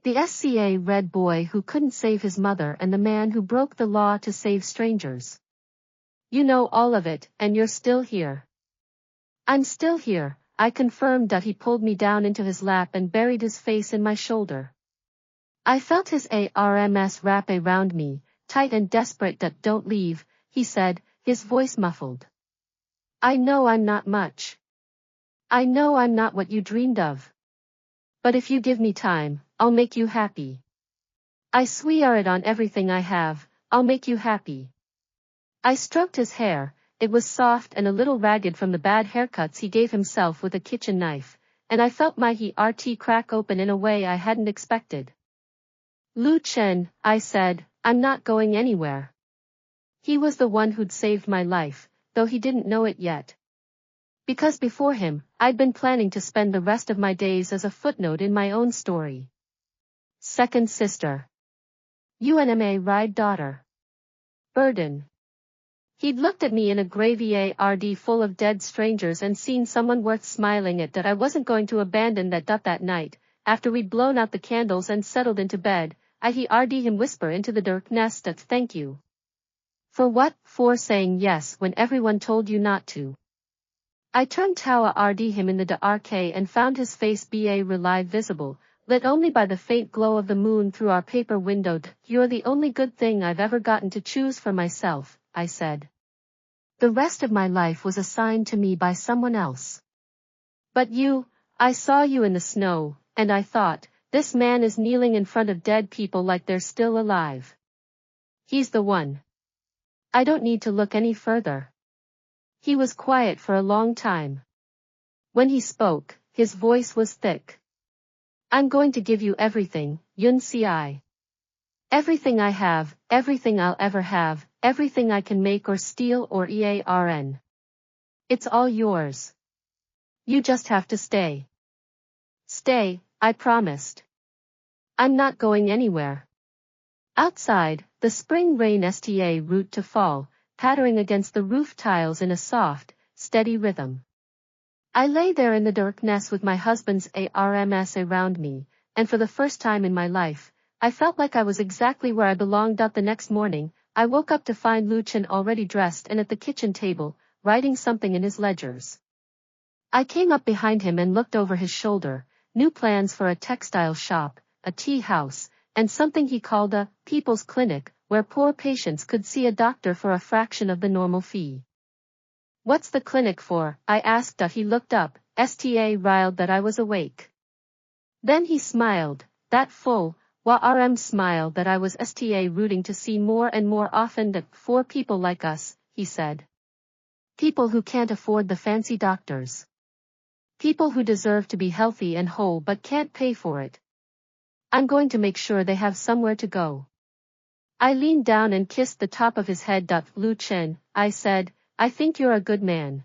The SCA red boy who couldn't save his mother and the man who broke the law to save strangers. You know all of it, and you're still here. I'm still here, I confirmed. He pulled me down into his lap and buried his face in my shoulder. I felt his arms wrap around me, tight and desperate. Don't leave, he said, his voice muffled. I know I'm not much. I know I'm not what you dreamed of. But if you give me time, I'll make you happy. I swear it on everything I have, I'll make you happy. I stroked his hair. It was soft and a little ragged from the bad haircuts he gave himself with a kitchen knife, and I felt my heart crack open in a way I hadn't expected. Lu Chen, I said, I'm not going anywhere. He was the one who'd saved my life, though he didn't know it yet. Because before him, I'd been planning to spend the rest of my days as a footnote in my own story. Second sister. UNMA ride daughter. Burden. He'd looked at me in a Gravier RD full of dead strangers and seen someone worth smiling at. That I wasn't going to abandon that night, after we'd blown out the candles and settled into bed. I heard him whisper into the darkness that thank you. For what? For saying yes when everyone told you not to. I turned Tawa RD him in the dark and found his face ba relive visible, lit only by the faint glow of the moon through our paper window. You're the only good thing I've ever gotten to choose for myself, I said. The rest of my life was assigned to me by someone else. But you, I saw you in the snow, and I thought, this man is kneeling in front of dead people like they're still alive. He's the one. I don't need to look any further. He was quiet for a long time. When he spoke, his voice was thick. I'm going to give you everything, Yun Ci. Everything I have, everything I'll ever have, everything I can make or steal or earn. It's all yours. You just have to stay. Stay, I promised. I'm not going anywhere. Outside, the spring rain sta root to fall, pattering against the roof tiles in a soft, steady rhythm. I lay there in the darkness with my husband's arms around me, and for the first time in my life, I felt like I was exactly where I belonged. The next morning, I woke up to find Lu Chen already dressed and at the kitchen table, writing something in his ledgers. I came up behind him and looked over his shoulder, new plans for a textile shop, a tea house, and something he called a people's clinic, where poor patients could see a doctor for a fraction of the normal fee. What's the clinic for? I asked. He looked up, sta riled that I was awake. Then he smiled, that full, smile that I was sta rooting to see more and more often. That for people like us, he said. People who can't afford the fancy doctors. People who deserve to be healthy and whole but can't pay for it. I'm going to make sure they have somewhere to go. I leaned down and kissed the top of his head. Lu Chen, I said, I think you're a good man.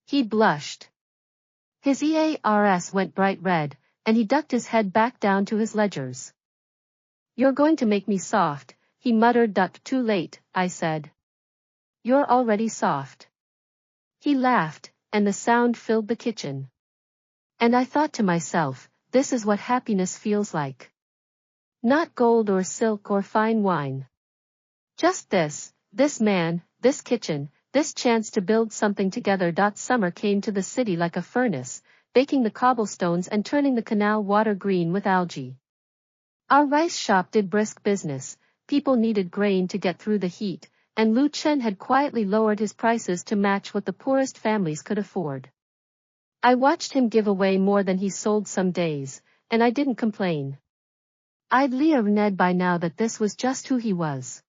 He blushed. His ears went bright red, and he ducked his head back down to his ledgers. You're going to make me soft, he muttered. Too late, I said. You're already soft. He laughed, and the sound filled the kitchen. And I thought to myself, this is what happiness feels like. Not gold or silk or fine wine. Just this man, this kitchen, this chance to build something together. Summer came to the city like a furnace, baking the cobblestones and turning the canal water green with algae. Our rice shop did brisk business, people needed grain to get through the heat, and Lu Chen had quietly lowered his prices to match what the poorest families could afford. I watched him give away more than he sold some days, and I didn't complain. I'd learned by now that this was just who he was.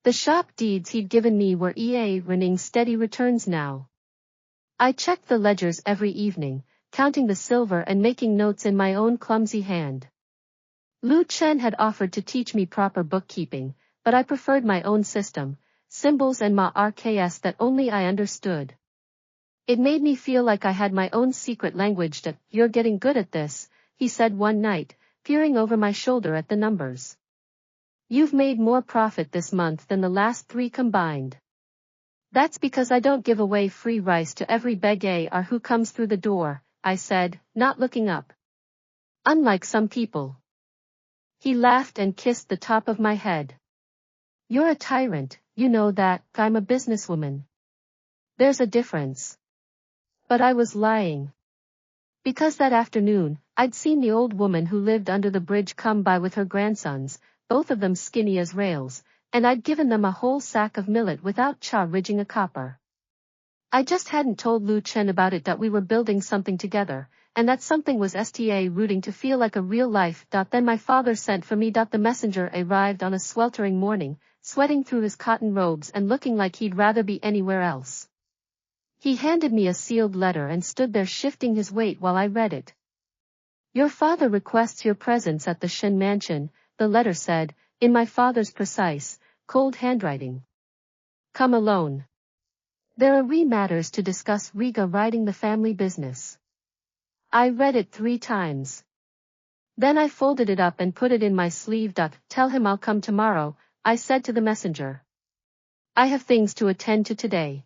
The shop deeds he'd given me were running steady returns now. I checked the ledgers every evening, counting the silver and making notes in my own clumsy hand. Lu Chen had offered to teach me proper bookkeeping, but I preferred my own system, symbols and RKS that only I understood. It made me feel like I had my own secret language. You're getting good at this, he said one night, peering over my shoulder at the numbers. You've made more profit this month than the last 3 combined. That's because I don't give away free rice to every beggar who comes through the door, I said, not looking up. Unlike some people. He laughed and kissed the top of my head. You're a tyrant, you know that. I'm a businesswoman. There's a difference. But I was lying. Because that afternoon, I'd seen the old woman who lived under the bridge come by with her grandsons, both of them skinny as rails, and I'd given them a whole sack of millet without ridging a copper. I just hadn't told Lu Chen about it. We were building something together, and that something was rooting to feel like a real life. Then my father sent for me. The messenger arrived on a sweltering morning, sweating through his cotton robes and looking like he'd rather be anywhere else. He handed me a sealed letter and stood there shifting his weight while I read it. Your father requests your presence at the Shen mansion, the letter said, in my father's precise, cold handwriting. Come alone. There are matters to discuss regarding the family business. I read it 3 times. Then I folded it up and put it in my sleeve. Tell him I'll come tomorrow, I said to the messenger. I have things to attend to today.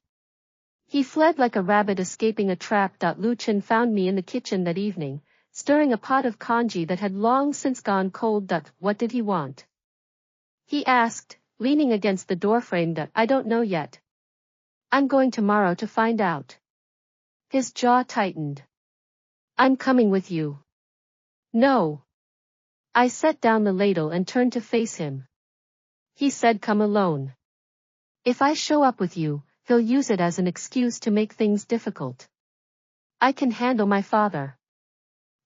He fled like a rabbit escaping a trap. Lu Chen found me in the kitchen that evening, stirring a pot of congee that had long since gone cold. What did he want? He asked, leaning against the doorframe. I don't know yet. I'm going tomorrow to find out. His jaw tightened. I'm coming with you. No. I set down the ladle and turned to face him. He said, come alone. If I show up with you, he'll use it as an excuse to make things difficult. I can handle my father.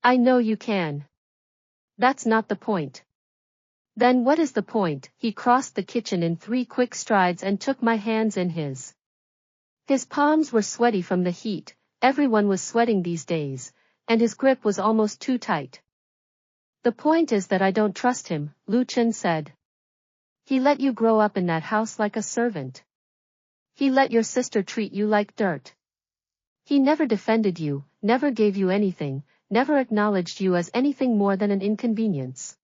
I know you can. That's not the point. Then what is the point? He crossed the kitchen in 3 quick strides and took my hands in his. His palms were sweaty from the heat, everyone was sweating these days, and his grip was almost too tight. The point is that I don't trust him, Lu Chen said. He let you grow up in that house like a servant. He let your sister treat you like dirt. He never defended you, never gave you anything, never acknowledged you as anything more than an inconvenience.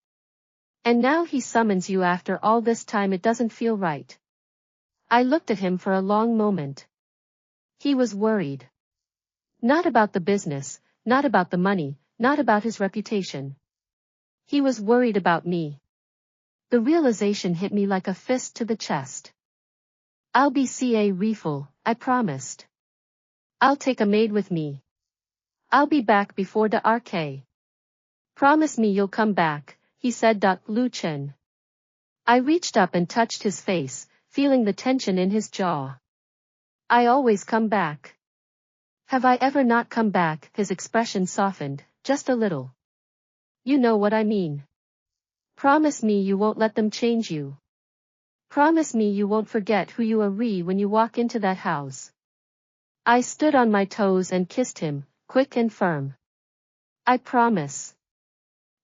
And now he summons you after all this time. It doesn't feel right. I looked at him for a long moment. He was worried. Not about the business, not about the money, not about his reputation. He was worried about me. The realization hit me like a fist to the chest. I'll be refull, I promised. I'll take a maid with me. I'll be back before the RK. Promise me you'll come back, he said. Lu Chen. I reached up and touched his face, feeling the tension in his jaw. I always come back. Have I ever not come back? His expression softened, just a little. You know what I mean. Promise me you won't let them change you. Promise me you won't forget who you are when you walk into that house. I stood on my toes and kissed him, quick and firm. I promise.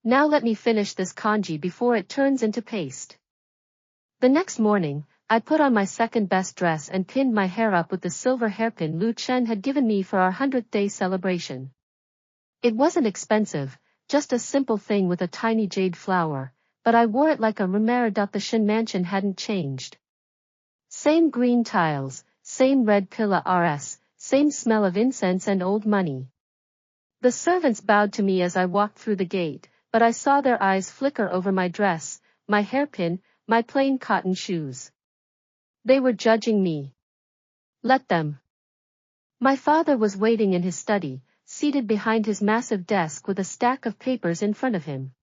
Now let me finish this congee before it turns into paste. The next morning, I put on my second best dress and pinned my hair up with the silver hairpin Lu Chen had given me for our 100th-day celebration. It wasn't expensive, just a simple thing with a tiny jade flower, but I wore it like a reminder that the Shen mansion hadn't changed. Same green tiles, same red pillars, same smell of incense and old money. The servants bowed to me as I walked through the gate, but I saw their eyes flicker over my dress, my hairpin, my plain cotton shoes. They were judging me. Let them. My father was waiting in his study, seated behind his massive desk with a stack of papers in front of him.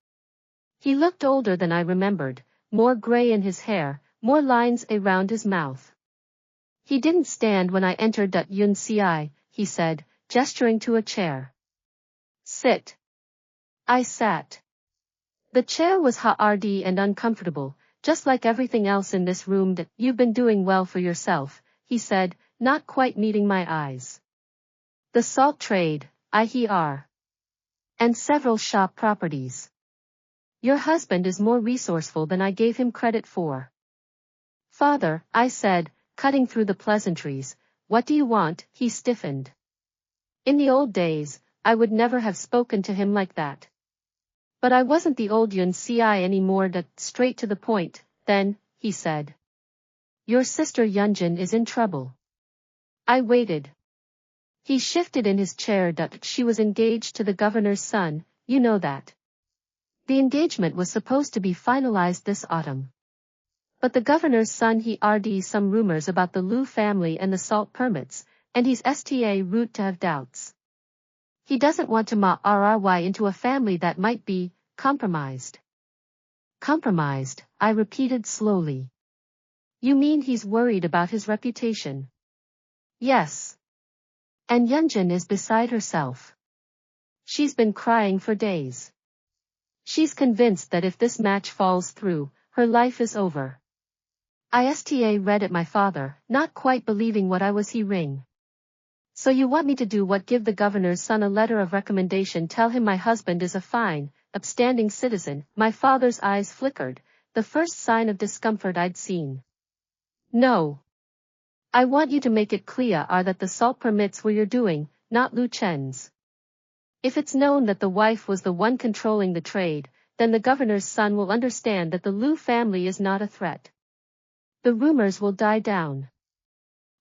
He looked older than I remembered, more gray in his hair, more lines around his mouth. He didn't stand when I entered. He said, gesturing to a chair. Sit. I sat. The chair was hard and uncomfortable, just like everything else in this room that you've been doing well for yourself, he said, not quite meeting my eyes. The salt trade, IHR. And several shop properties. Your husband is more resourceful than I gave him credit for. Father, I said, cutting through the pleasantries, what do you want? He stiffened. In the old days, I would never have spoken to him like that. But I wasn't the old Yun Ci anymore, straight to the point. Then, he said. Your sister Yunjin is in trouble. I waited. He shifted in his chair. She was engaged to the governor's son, you know that. The engagement was supposed to be finalized this autumn. But the governor's son he RD some rumors about the Liu family and the salt permits, and he's sta root to have doubts. He doesn't want to RRY into a family that might be compromised. Compromised, I repeated slowly. You mean he's worried about his reputation? Yes. And Yunjin is beside herself. She's been crying for days. She's convinced that if this match falls through, her life is over. I sta read at my father, not quite believing what I was hearing. So you want me to do what? Give the governor's son a letter of recommendation, tell him my husband is a fine, upstanding citizen? My father's eyes flickered, the first sign of discomfort I'd seen. No. I want you to make it clear that the salt permits were your doing, not Lu Chen's. If it's known that the wife was the one controlling the trade, then the governor's son will understand that the Liu family is not a threat. The rumors will die down.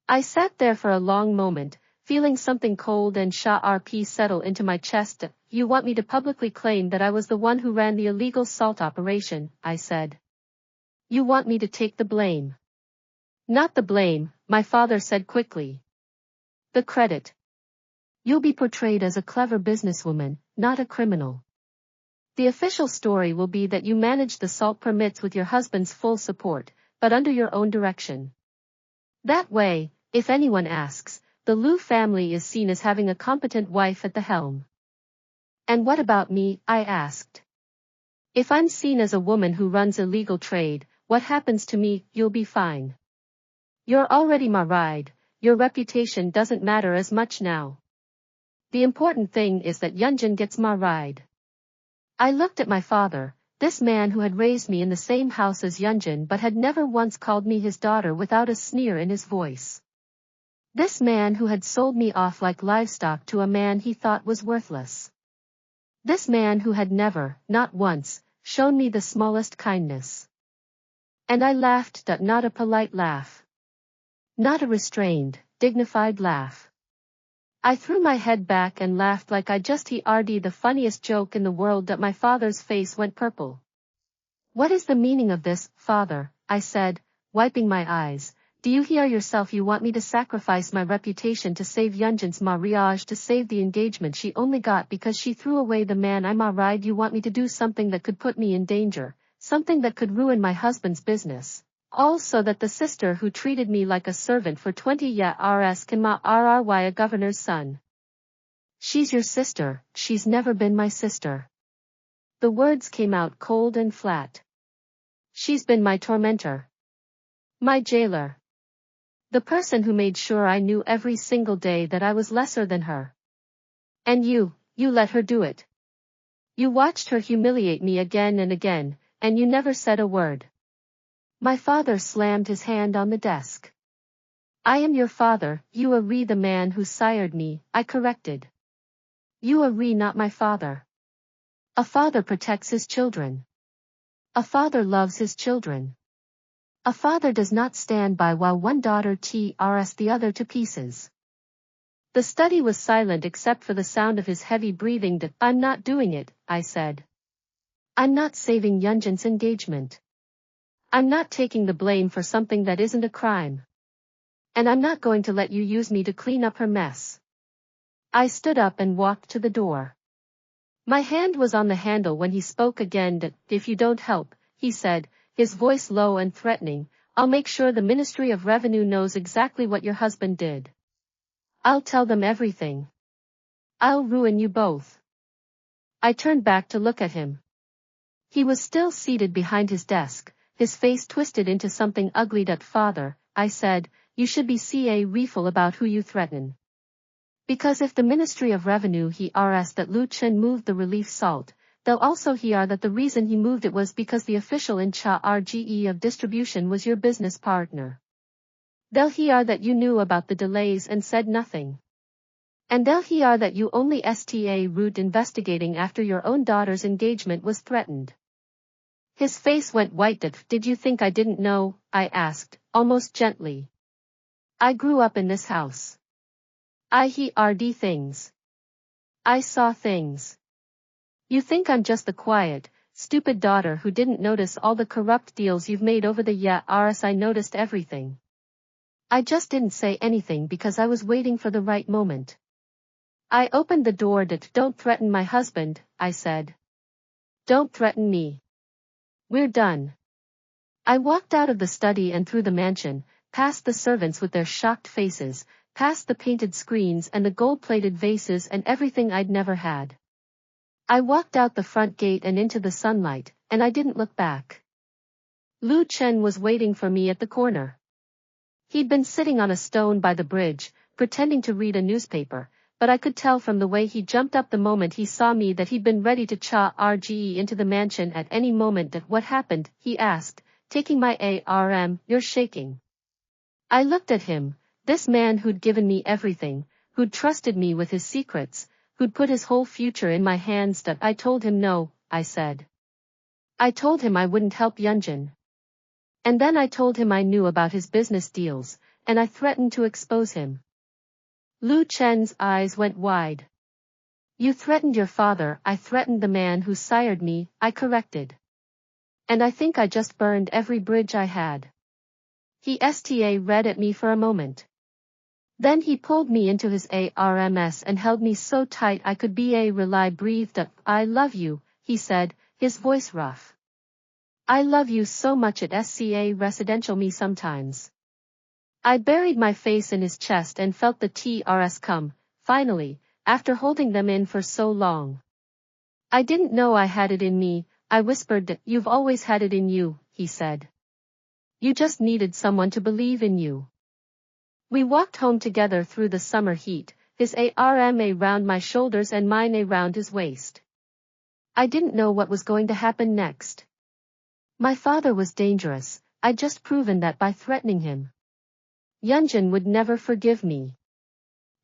I sat there for a long moment, feeling something cold and RP settle into my chest. You want me to publicly claim that I was the one who ran the illegal salt operation, I said. You want me to take the blame. Not the blame, my father said quickly. The credit. You'll be portrayed as a clever businesswoman, not a criminal. The official story will be that you managed the salt permits with your husband's full support, but under your own direction. That way, if anyone asks, the Liu family is seen as having a competent wife at the helm. And what about me? I asked. If I'm seen as a woman who runs illegal trade, what happens to me? You'll be fine. You're already married, your reputation doesn't matter as much now. The important thing is that Yunjin gets married. I looked at my father, this man who had raised me in the same house as Yunjin but had never once called me his daughter without a sneer in his voice. This man who had sold me off like livestock to a man he thought was worthless. This man who had never, not once, shown me the smallest kindness. And I laughed, not a polite laugh. Not a restrained, dignified laugh. I threw my head back and laughed like I just heard the funniest joke in the world. My father's face went purple. What is the meaning of this, father? I said, wiping my eyes. Do you hear yourself? You want me to sacrifice my reputation to save Yunjin's marriage, to save the engagement she only got because she threw away the man I married? You want me to do something that could put me in danger, something that could ruin my husband's business, all so that the sister who treated me like a servant for 20 years can RRY a governor's son. She's your sister, she's never been my sister. The words came out cold and flat. She's been my tormentor. My jailer. The person who made sure I knew every single day that I was lesser than her. And you let her do it. You watched her humiliate me again and again, and you never said a word. My father slammed his hand on the desk. I am your father, you are the man who sired me, I corrected. You are not my father. A father protects his children. A father loves his children. A father does not stand by while one daughter tears the other to pieces. The study was silent except for the sound of his heavy breathing. I'm not doing it, I said. I'm not saving Yunjin's engagement. I'm not taking the blame for something that isn't a crime. And I'm not going to let you use me to clean up her mess. I stood up and walked to the door. My hand was on the handle when he spoke again. If you don't help, he said, his voice low and threatening, I'll make sure the Ministry of Revenue knows exactly what your husband did. I'll tell them everything. I'll ruin you both. I turned back to look at him. He was still seated behind his desk, his face twisted into something ugly. Father, I said, you should be careful about who you threaten. Because if the Ministry of Revenue hears that Lu Chen moved the relief salt, they'll also hear that the reason he moved it was because the official in charge of distribution was your business partner. They'll hear that you knew about the delays and said nothing. And they'll hear that you only route investigating after your own daughter's engagement was threatened. His face went white. Did you think I didn't know? I asked, almost gently. I grew up in this house. I heard things. I saw things. You think I'm just the quiet, stupid daughter who didn't notice all the corrupt deals you've made over the years. I noticed everything. I just didn't say anything because I was waiting for the right moment. I opened the door. Don't threaten my husband, I said. Don't threaten me. We're done. I walked out of the study and through the mansion, past the servants with their shocked faces, past the painted screens and the gold-plated vases and everything I'd never had. I walked out the front gate and into the sunlight, and I didn't look back. Lu Chen was waiting for me at the corner. He'd been sitting on a stone by the bridge, pretending to read a newspaper, but I could tell from the way he jumped up the moment he saw me that he'd been ready to charge into the mansion at any moment. What happened? He asked, taking my arm. You're shaking. I looked at him, this man who'd given me everything, who'd trusted me with his secrets, who'd put his whole future in my hands. I told him no, I said. I told him I wouldn't help Yunjin. And then I told him I knew about his business deals, and I threatened to expose him. Lu Chen's eyes went wide. You threatened your father. I threatened the man who sired me, I corrected. And I think I just burned every bridge I had. He read at me for a moment. Then he pulled me into his arms and held me so tight I could rely breathed up. I love you, he said, his voice rough. I love you so much at residential me sometimes. I buried my face in his chest and felt the tears come, finally, after holding them in for so long. I didn't know I had it in me, I whispered. You've always had it in you, he said. You just needed someone to believe in you. We walked home together through the summer heat, his arm around my shoulders and mine around his waist. I didn't know what was going to happen next. My father was dangerous, I'd just proven that by threatening him. Yunjin would never forgive me.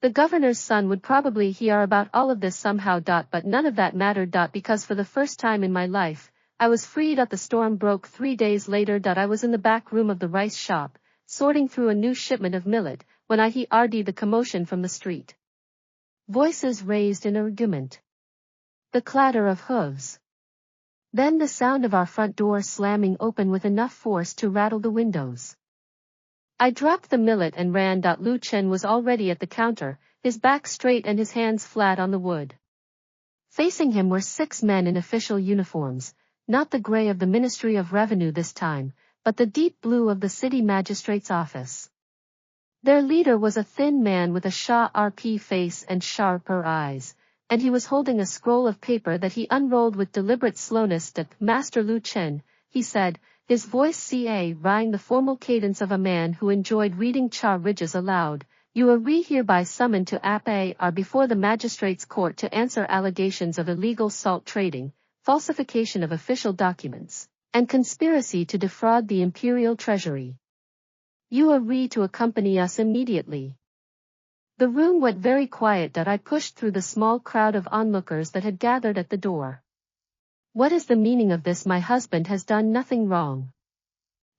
The governor's son would probably hear about all of this somehow. But none of that mattered. Because for the first time in my life, I was freed. The storm broke 3 days later. I was in the back room of the rice shop, sorting through a new shipment of millet, when I heard the commotion from the street. Voices raised in argument. The clatter of hooves. Then the sound of our front door slamming open with enough force to rattle the windows. I dropped the millet and ran. Lu Chen was already at the counter, his back straight and his hands flat on the wood. Facing him were 6 men in official uniforms, not the gray of the Ministry of Revenue this time, but the deep blue of the city magistrate's office. Their leader was a thin man with a sharp face and sharper eyes, and he was holding a scroll of paper that he unrolled with deliberate slowness. Master Lu Chen, he said, his voice rang the formal cadence of a man who enjoyed reading charges aloud. You are hereby summoned to appear before the magistrate's court to answer allegations of illegal salt trading, falsification of official documents, and conspiracy to defraud the imperial treasury. You are to accompany us immediately. The room went very quiet. I pushed through the small crowd of onlookers that had gathered at the door. What is the meaning of this? My husband has done nothing wrong.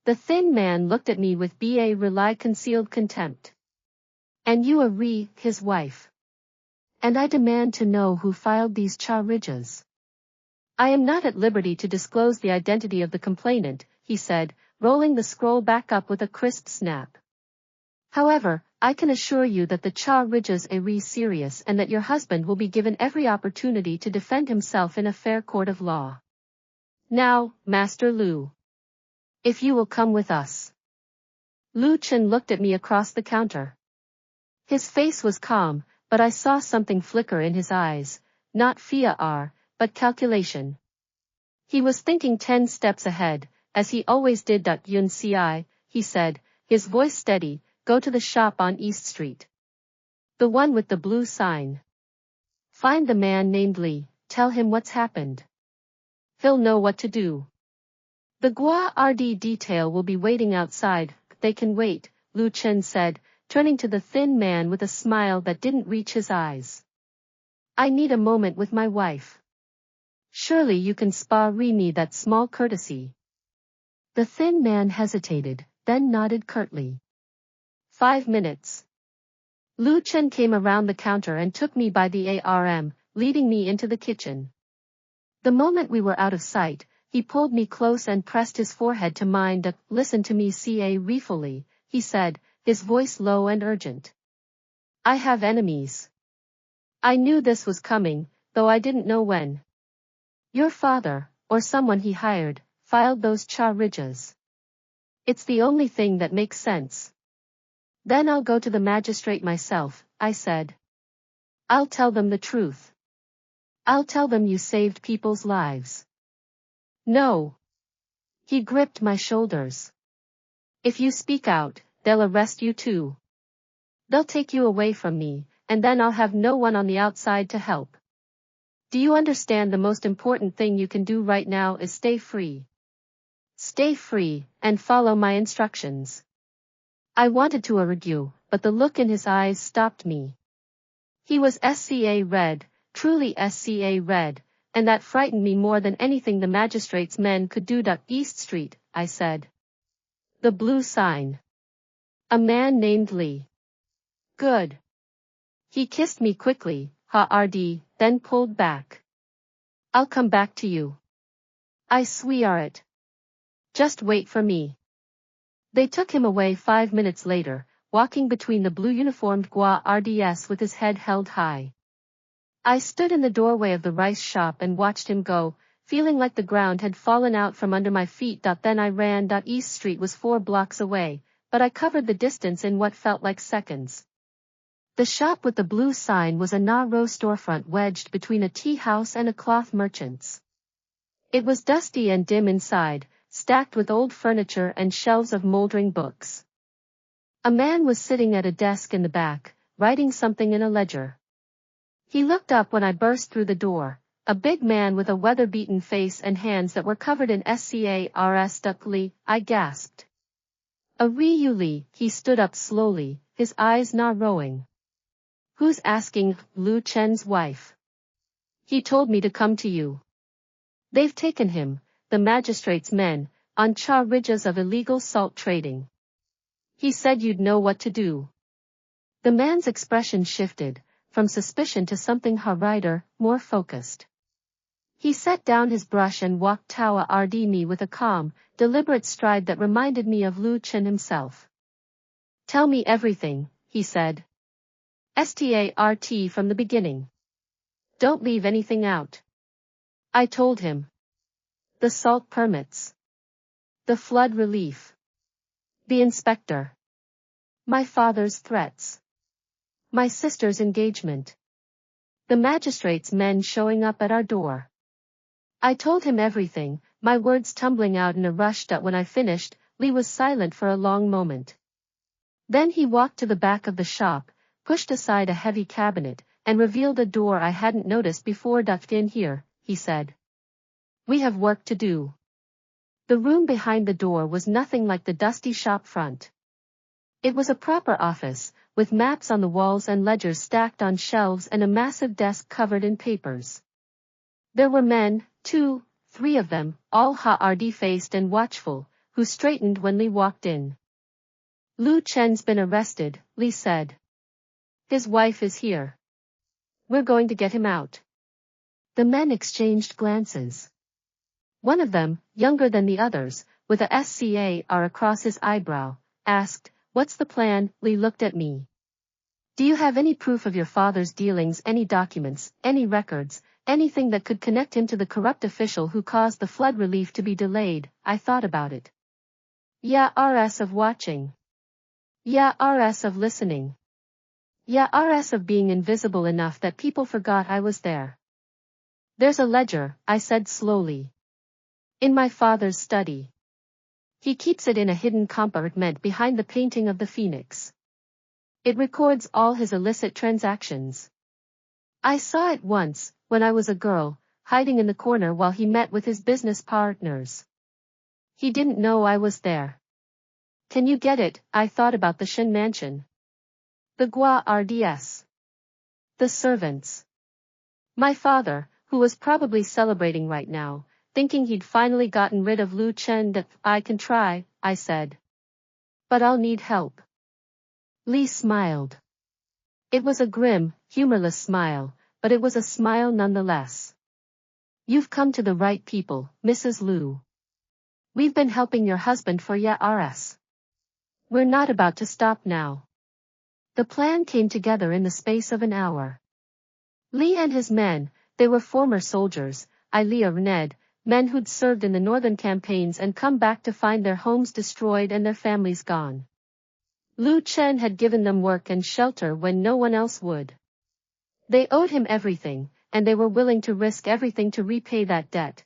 The thin man looked at me with concealed contempt. And you are his wife. And I demand to know who filed these charges. I am not at liberty to disclose the identity of the complainant, he said, rolling the scroll back up with a crisp snap. However, I can assure you that the charges are serious and that your husband will be given every opportunity to defend himself in a fair court of law. Now, Master Lu. If you will come with us. Lu Chen looked at me across the counter. His face was calm, but I saw something flicker in his eyes, not fear, but calculation. He was thinking 10 steps ahead, as he always did. Yun Ci, he said, his voice steady, go to the shop on East Street. The one with the blue sign. Find the man named Li, tell him what's happened. He'll know what to do. The Gua RD detail will be waiting outside, they can wait, Lu Chen said, turning to the thin man with a smile that didn't reach his eyes. I need a moment with my wife. Surely you can spare me that small courtesy. The thin man hesitated, then nodded curtly. 5 minutes. Lu Chen came around the counter and took me by the arm, leading me into the kitchen. The moment we were out of sight, he pulled me close and pressed his forehead to mine. Listen to me, Ca ruefully, he said, his voice low and urgent. I have enemies. I knew this was coming, though I didn't know when. Your father, or someone he hired, filed those charges. It's the only thing that makes sense. Then I'll go to the magistrate myself, I said. I'll tell them the truth. I'll tell them you saved people's lives. No. He gripped my shoulders. If you speak out, they'll arrest you too. They'll take you away from me, and then I'll have no one on the outside to help. Do you understand the most important thing you can do right now is stay free? Stay free, and follow my instructions. I wanted to argue, but the look in his eyes stopped me. He was SCA red, truly SCA red, and that frightened me more than anything the magistrate's men could do. East Street, I said. The blue sign. A man named Li. Good. He kissed me quickly, RD, then pulled back. I'll come back to you. I swear it. Just wait for me. They took him away 5 minutes later, walking between the blue-uniformed Gua RDS with his head held high. I stood in the doorway of the rice shop and watched him go, feeling like the ground had fallen out from under my feet. Then I ran. East Street was 4 blocks away, but I covered the distance in what felt like seconds. The shop with the blue sign was a narrow storefront wedged between a tea house and a cloth merchant's. It was dusty and dim inside, stacked with old furniture and shelves of moldering books. A man was sitting at a desk in the back, writing something in a ledger. He looked up when I burst through the door, a big man with a weather-beaten face and hands that were covered in scars. Li, I gasped. Li, he stood up slowly, his eyes narrowing. Who's asking? Lu Chen's wife. He told me to come to you. They've taken him, the magistrate's men, on charges of illegal salt trading. He said you'd know what to do. The man's expression shifted, from suspicion to something harder, more focused. He set down his brush and walked toward me with a calm, deliberate stride that reminded me of Lu Chen himself. Tell me everything, he said. Start from the beginning. Don't leave anything out. I told him. The salt permits. The flood relief. The inspector. My father's threats. My sister's engagement. The magistrate's men showing up at our door. I told him everything, my words tumbling out in a rush. When I finished, Li was silent for a long moment. Then he walked to the back of the shop, pushed aside a heavy cabinet, and revealed a door I hadn't noticed before. In here, he said. We have work to do. The room behind the door was nothing like the dusty shop front. It was a proper office, with maps on the walls and ledgers stacked on shelves and a massive desk covered in papers. There were men, 2, 3 of them, all hardy-faced and watchful, who straightened when Li walked in. Lu Chen's been arrested, Li said. His wife is here. We're going to get him out. The men exchanged glances. One of them, younger than the others, with a scar across his eyebrow, asked, What's the plan? Li looked at me. Do you have any proof of your father's dealings, any documents, any records, anything that could connect him to the corrupt official who caused the flood relief to be delayed? I thought about it. Yeah, RS of watching. Yeah, RS of listening. Yeah, RS of being invisible enough that people forgot I was there. There's a ledger, I said slowly. In my father's study. He keeps it in a hidden compartment behind the painting of the phoenix. It records all his illicit transactions. I saw it once, when I was a girl, hiding in the corner while he met with his business partners. He didn't know I was there. Can you get it? I thought about the Shen mansion. The Gua RDS. The servants. My father, who was probably celebrating right now, thinking he'd finally gotten rid of Lu Chen. That I can try, I said. But I'll need help. Li smiled. It was a grim, humorless smile, but it was a smile nonetheless. You've come to the right people, Mrs. Lu. We've been helping your husband for years. We're not about to stop now. The plan came together in the space of an hour. Li and his men, they were former soldiers, Ned, men who'd served in the northern campaigns and come back to find their homes destroyed and their families gone. Lu Chen had given them work and shelter when no one else would. They owed him everything, and they were willing to risk everything to repay that debt.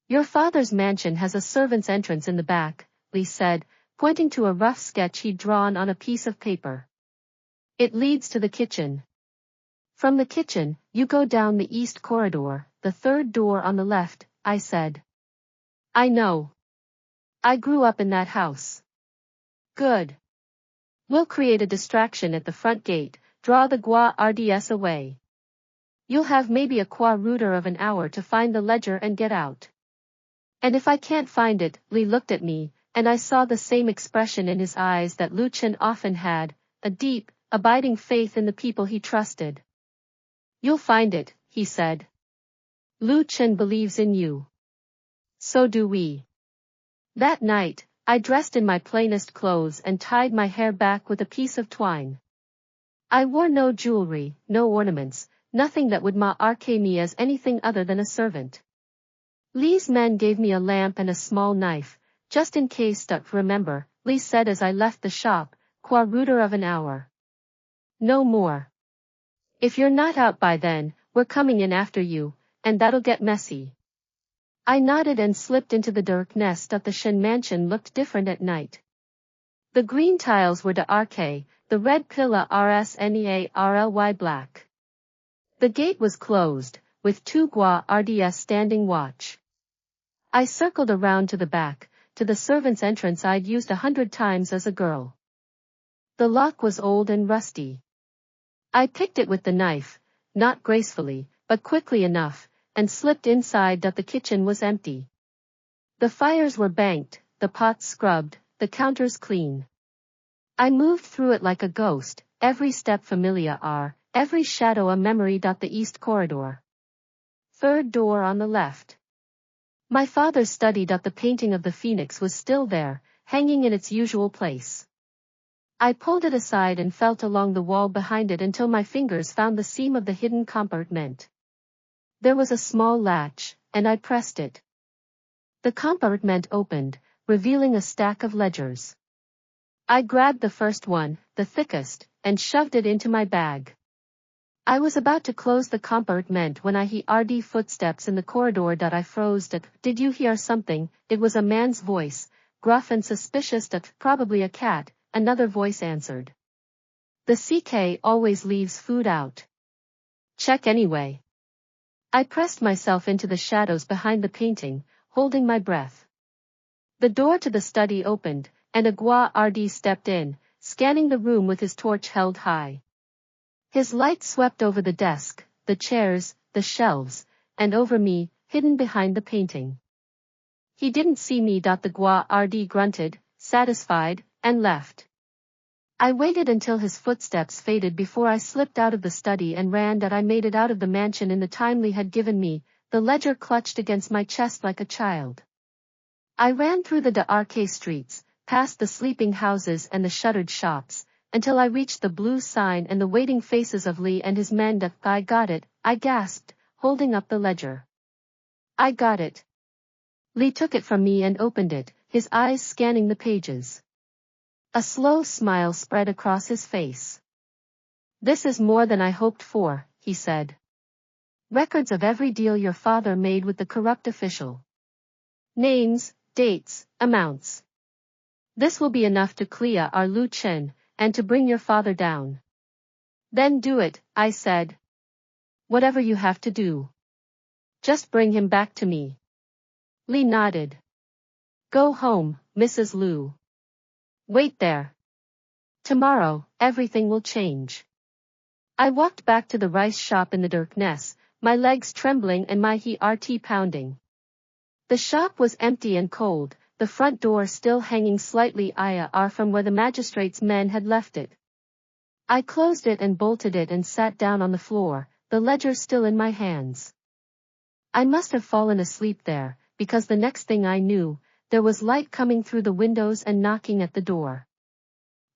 Your father's mansion has a servant's entrance in the back, Li said, pointing to a rough sketch he'd drawn on a piece of paper. It leads to the kitchen. From the kitchen, you go down the east corridor, the third door on the left, I said. I know. I grew up in that house. Good. We'll create a distraction at the front gate, draw the Gua RDS away. You'll have maybe a quarter of an hour to find the ledger and get out. And if I can't find it, Li looked at me, and I saw the same expression in his eyes that Lu Chen often had, a deep, abiding faith in the people he trusted. You'll find it, he said. Lu Chen believes in you. So do we. That night, I dressed in my plainest clothes and tied my hair back with a piece of twine. I wore no jewelry, no ornaments, nothing that would mark me as anything other than a servant. Li's men gave me a lamp and a small knife, just in case. Remember, Li said as I left the shop, quarter of an hour. No more. If you're not out by then, we're coming in after you, and that'll get messy. I nodded and slipped into the dark nest. The Shen mansion looked different at night. The green tiles were dark, the red pillar rsnearly black. The gate was closed, with two Gua RDS standing watch. I circled around to the back, to the servants' entrance I'd used 100 times as a girl. The lock was old and rusty. I picked it with the knife, not gracefully, but quickly enough, and slipped inside. The kitchen was empty. The fires were banked, the pots scrubbed, the counters clean. I moved through it like a ghost, every step familiar, every shadow a memory. The east corridor. Third door on the left. My father's study. The painting of the phoenix was still there, hanging in its usual place. I pulled it aside and felt along the wall behind it until my fingers found the seam of the hidden compartment. There was a small latch, and I pressed it. The compartment opened, revealing a stack of ledgers. I grabbed the first one, the thickest, and shoved it into my bag. I was about to close the compartment when I heard footsteps in the corridor. I froze. Did you hear something? It was a man's voice, gruff and suspicious. Probably a cat, another voice answered. The CK always leaves food out. Check anyway. I pressed myself into the shadows behind the painting, holding my breath. The door to the study opened, and a Gua RD stepped in, scanning the room with his torch held high. His light swept over the desk, the chairs, the shelves, and over me, hidden behind the painting. He didn't see me. The Gua RD grunted, satisfied, and left. I waited until his footsteps faded before I slipped out of the study and ran. I made it out of the mansion in the time Li had given me, the ledger clutched against my chest like a child. I ran through the dark streets, past the sleeping houses and the shuttered shops, until I reached the blue sign and the waiting faces of Li and his men. I got it, I gasped, holding up the ledger. I got it. Li took it from me and opened it, his eyes scanning the pages. A slow smile spread across his face. This is more than I hoped for, he said. Records of every deal your father made with the corrupt official. Names, dates, amounts. This will be enough to clear our Lu Chen, and to bring your father down. Then do it, I said. Whatever you have to do. Just bring him back to me. Li nodded. Go home, Mrs. Lu. Wait there. Tomorrow, everything will change. I walked back to the rice shop in the darkness, my legs trembling and my heart pounding. The shop was empty and cold, the front door still hanging slightly ajar from where the magistrate's men had left it. I closed it and bolted it and sat down on the floor, the ledger still in my hands. I must have fallen asleep there, because the next thing I knew, there was light coming through the windows and knocking at the door.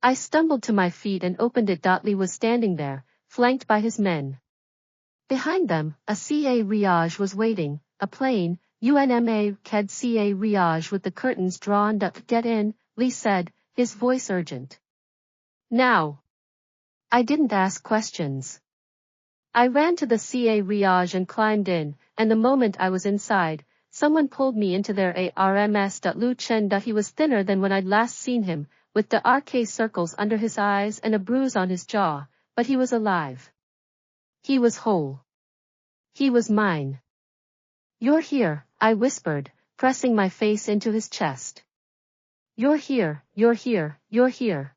I stumbled to my feet and opened it. Li was standing there, flanked by his men. Behind them, a ca riage was waiting, a plain, unma ked ca riage with the curtains drawn up. Get in, Li said, his voice urgent. Now. I didn't ask questions. I ran to the ca riage and climbed in, and the moment I was inside, someone pulled me into their arms. Lu Chen. He was thinner than when I'd last seen him, with the RK circles under his eyes and a bruise on his jaw, but he was alive. He was whole. He was mine. You're here, I whispered, pressing my face into his chest. You're here, you're here, you're here.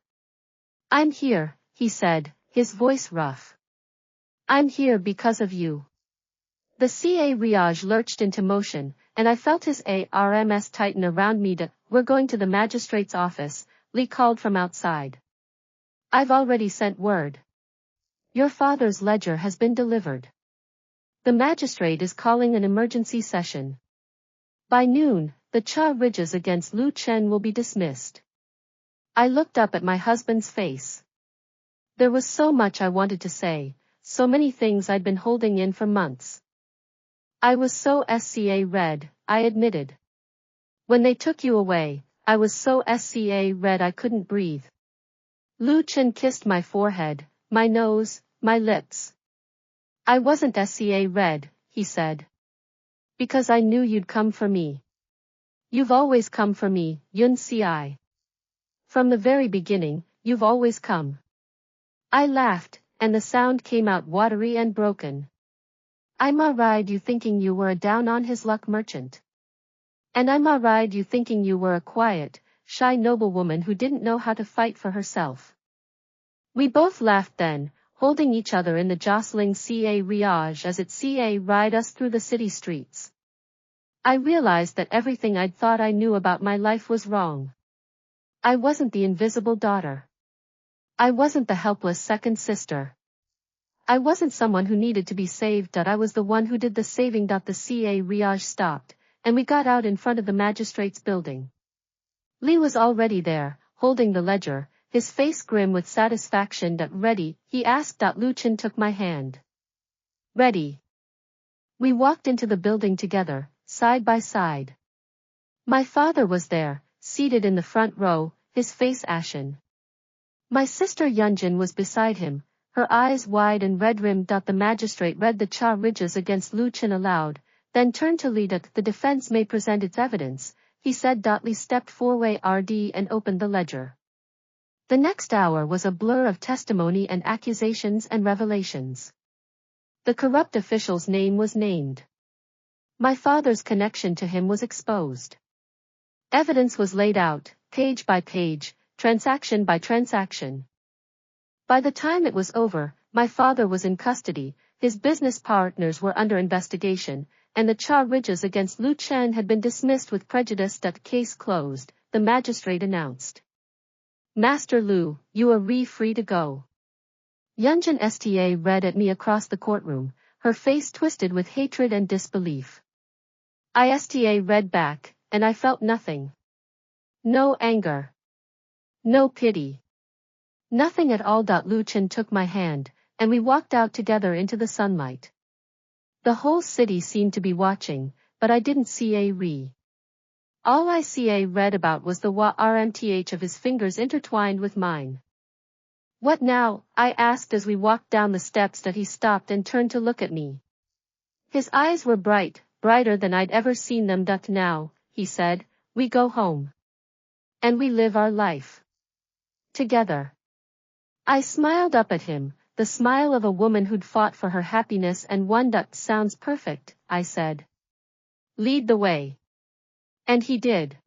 I'm here, he said, his voice rough. I'm here because of you. The ca riage lurched into motion, and I felt his arms tighten around me. We're going to the magistrate's office, Li called from outside. I've already sent word. Your father's ledger has been delivered. The magistrate is calling an emergency session. By noon, the charges against Lu Chen will be dismissed. I looked up at my husband's face. There was so much I wanted to say, so many things I'd been holding in for months. I was so red, I admitted. When they took you away, I was so red I couldn't breathe. Lu Chen kissed my forehead, my nose, my lips. I wasn't red, he said. Because I knew you'd come for me. You've always come for me, Yun Ci. From the very beginning, you've always come. I laughed, and the sound came out watery and broken. I'm alright you thinking you were a down-on-his-luck merchant. And I'm alright you thinking you were a quiet, shy noblewoman who didn't know how to fight for herself. We both laughed then, holding each other in the jostling ca riage as it ca ride us through the city streets. I realized that everything I'd thought I knew about my life was wrong. I wasn't the invisible daughter. I wasn't the helpless second sister. I wasn't someone who needed to be saved. I was the one who did the saving. The ca riage stopped, and we got out in front of the magistrate's building. Li was already there, holding the ledger, his face grim with satisfaction. Ready, he asked. Lu Chen took my hand. Ready. We walked into the building together, side by side. My father was there, seated in the front row, his face ashen. My sister Yunjin was beside him, her eyes wide and red-rimmed. The magistrate read the charges against Lu Chen aloud, then turned to Li. The defense may present its evidence, he said. Li stepped forward and opened the ledger. The next hour was a blur of testimony and accusations and revelations. The corrupt official's name was named. My father's connection to him was exposed. Evidence was laid out, page by page, transaction by transaction. By the time it was over, my father was in custody, his business partners were under investigation, and the charges against Lu Chen had been dismissed with prejudice. Case closed, the magistrate announced. Master Lu, you are free to go. Yunjin Sta read at me across the courtroom, her face twisted with hatred and disbelief. I Sta read back, and I felt nothing. No anger. No pity. Nothing at all. Lu Chen took my hand, and we walked out together into the sunlight. The whole city seemed to be watching, but I didn't see a re. All I read about was the rmth of his fingers intertwined with mine. What now? I asked as we walked down the steps. He stopped and turned to look at me. His eyes were bright, brighter than I'd ever seen them. Now, he said, We go home. And we live our life. Together. I smiled up at him, the smile of a woman who'd fought for her happiness, and one that sounds perfect, I said. Lead the way. And he did.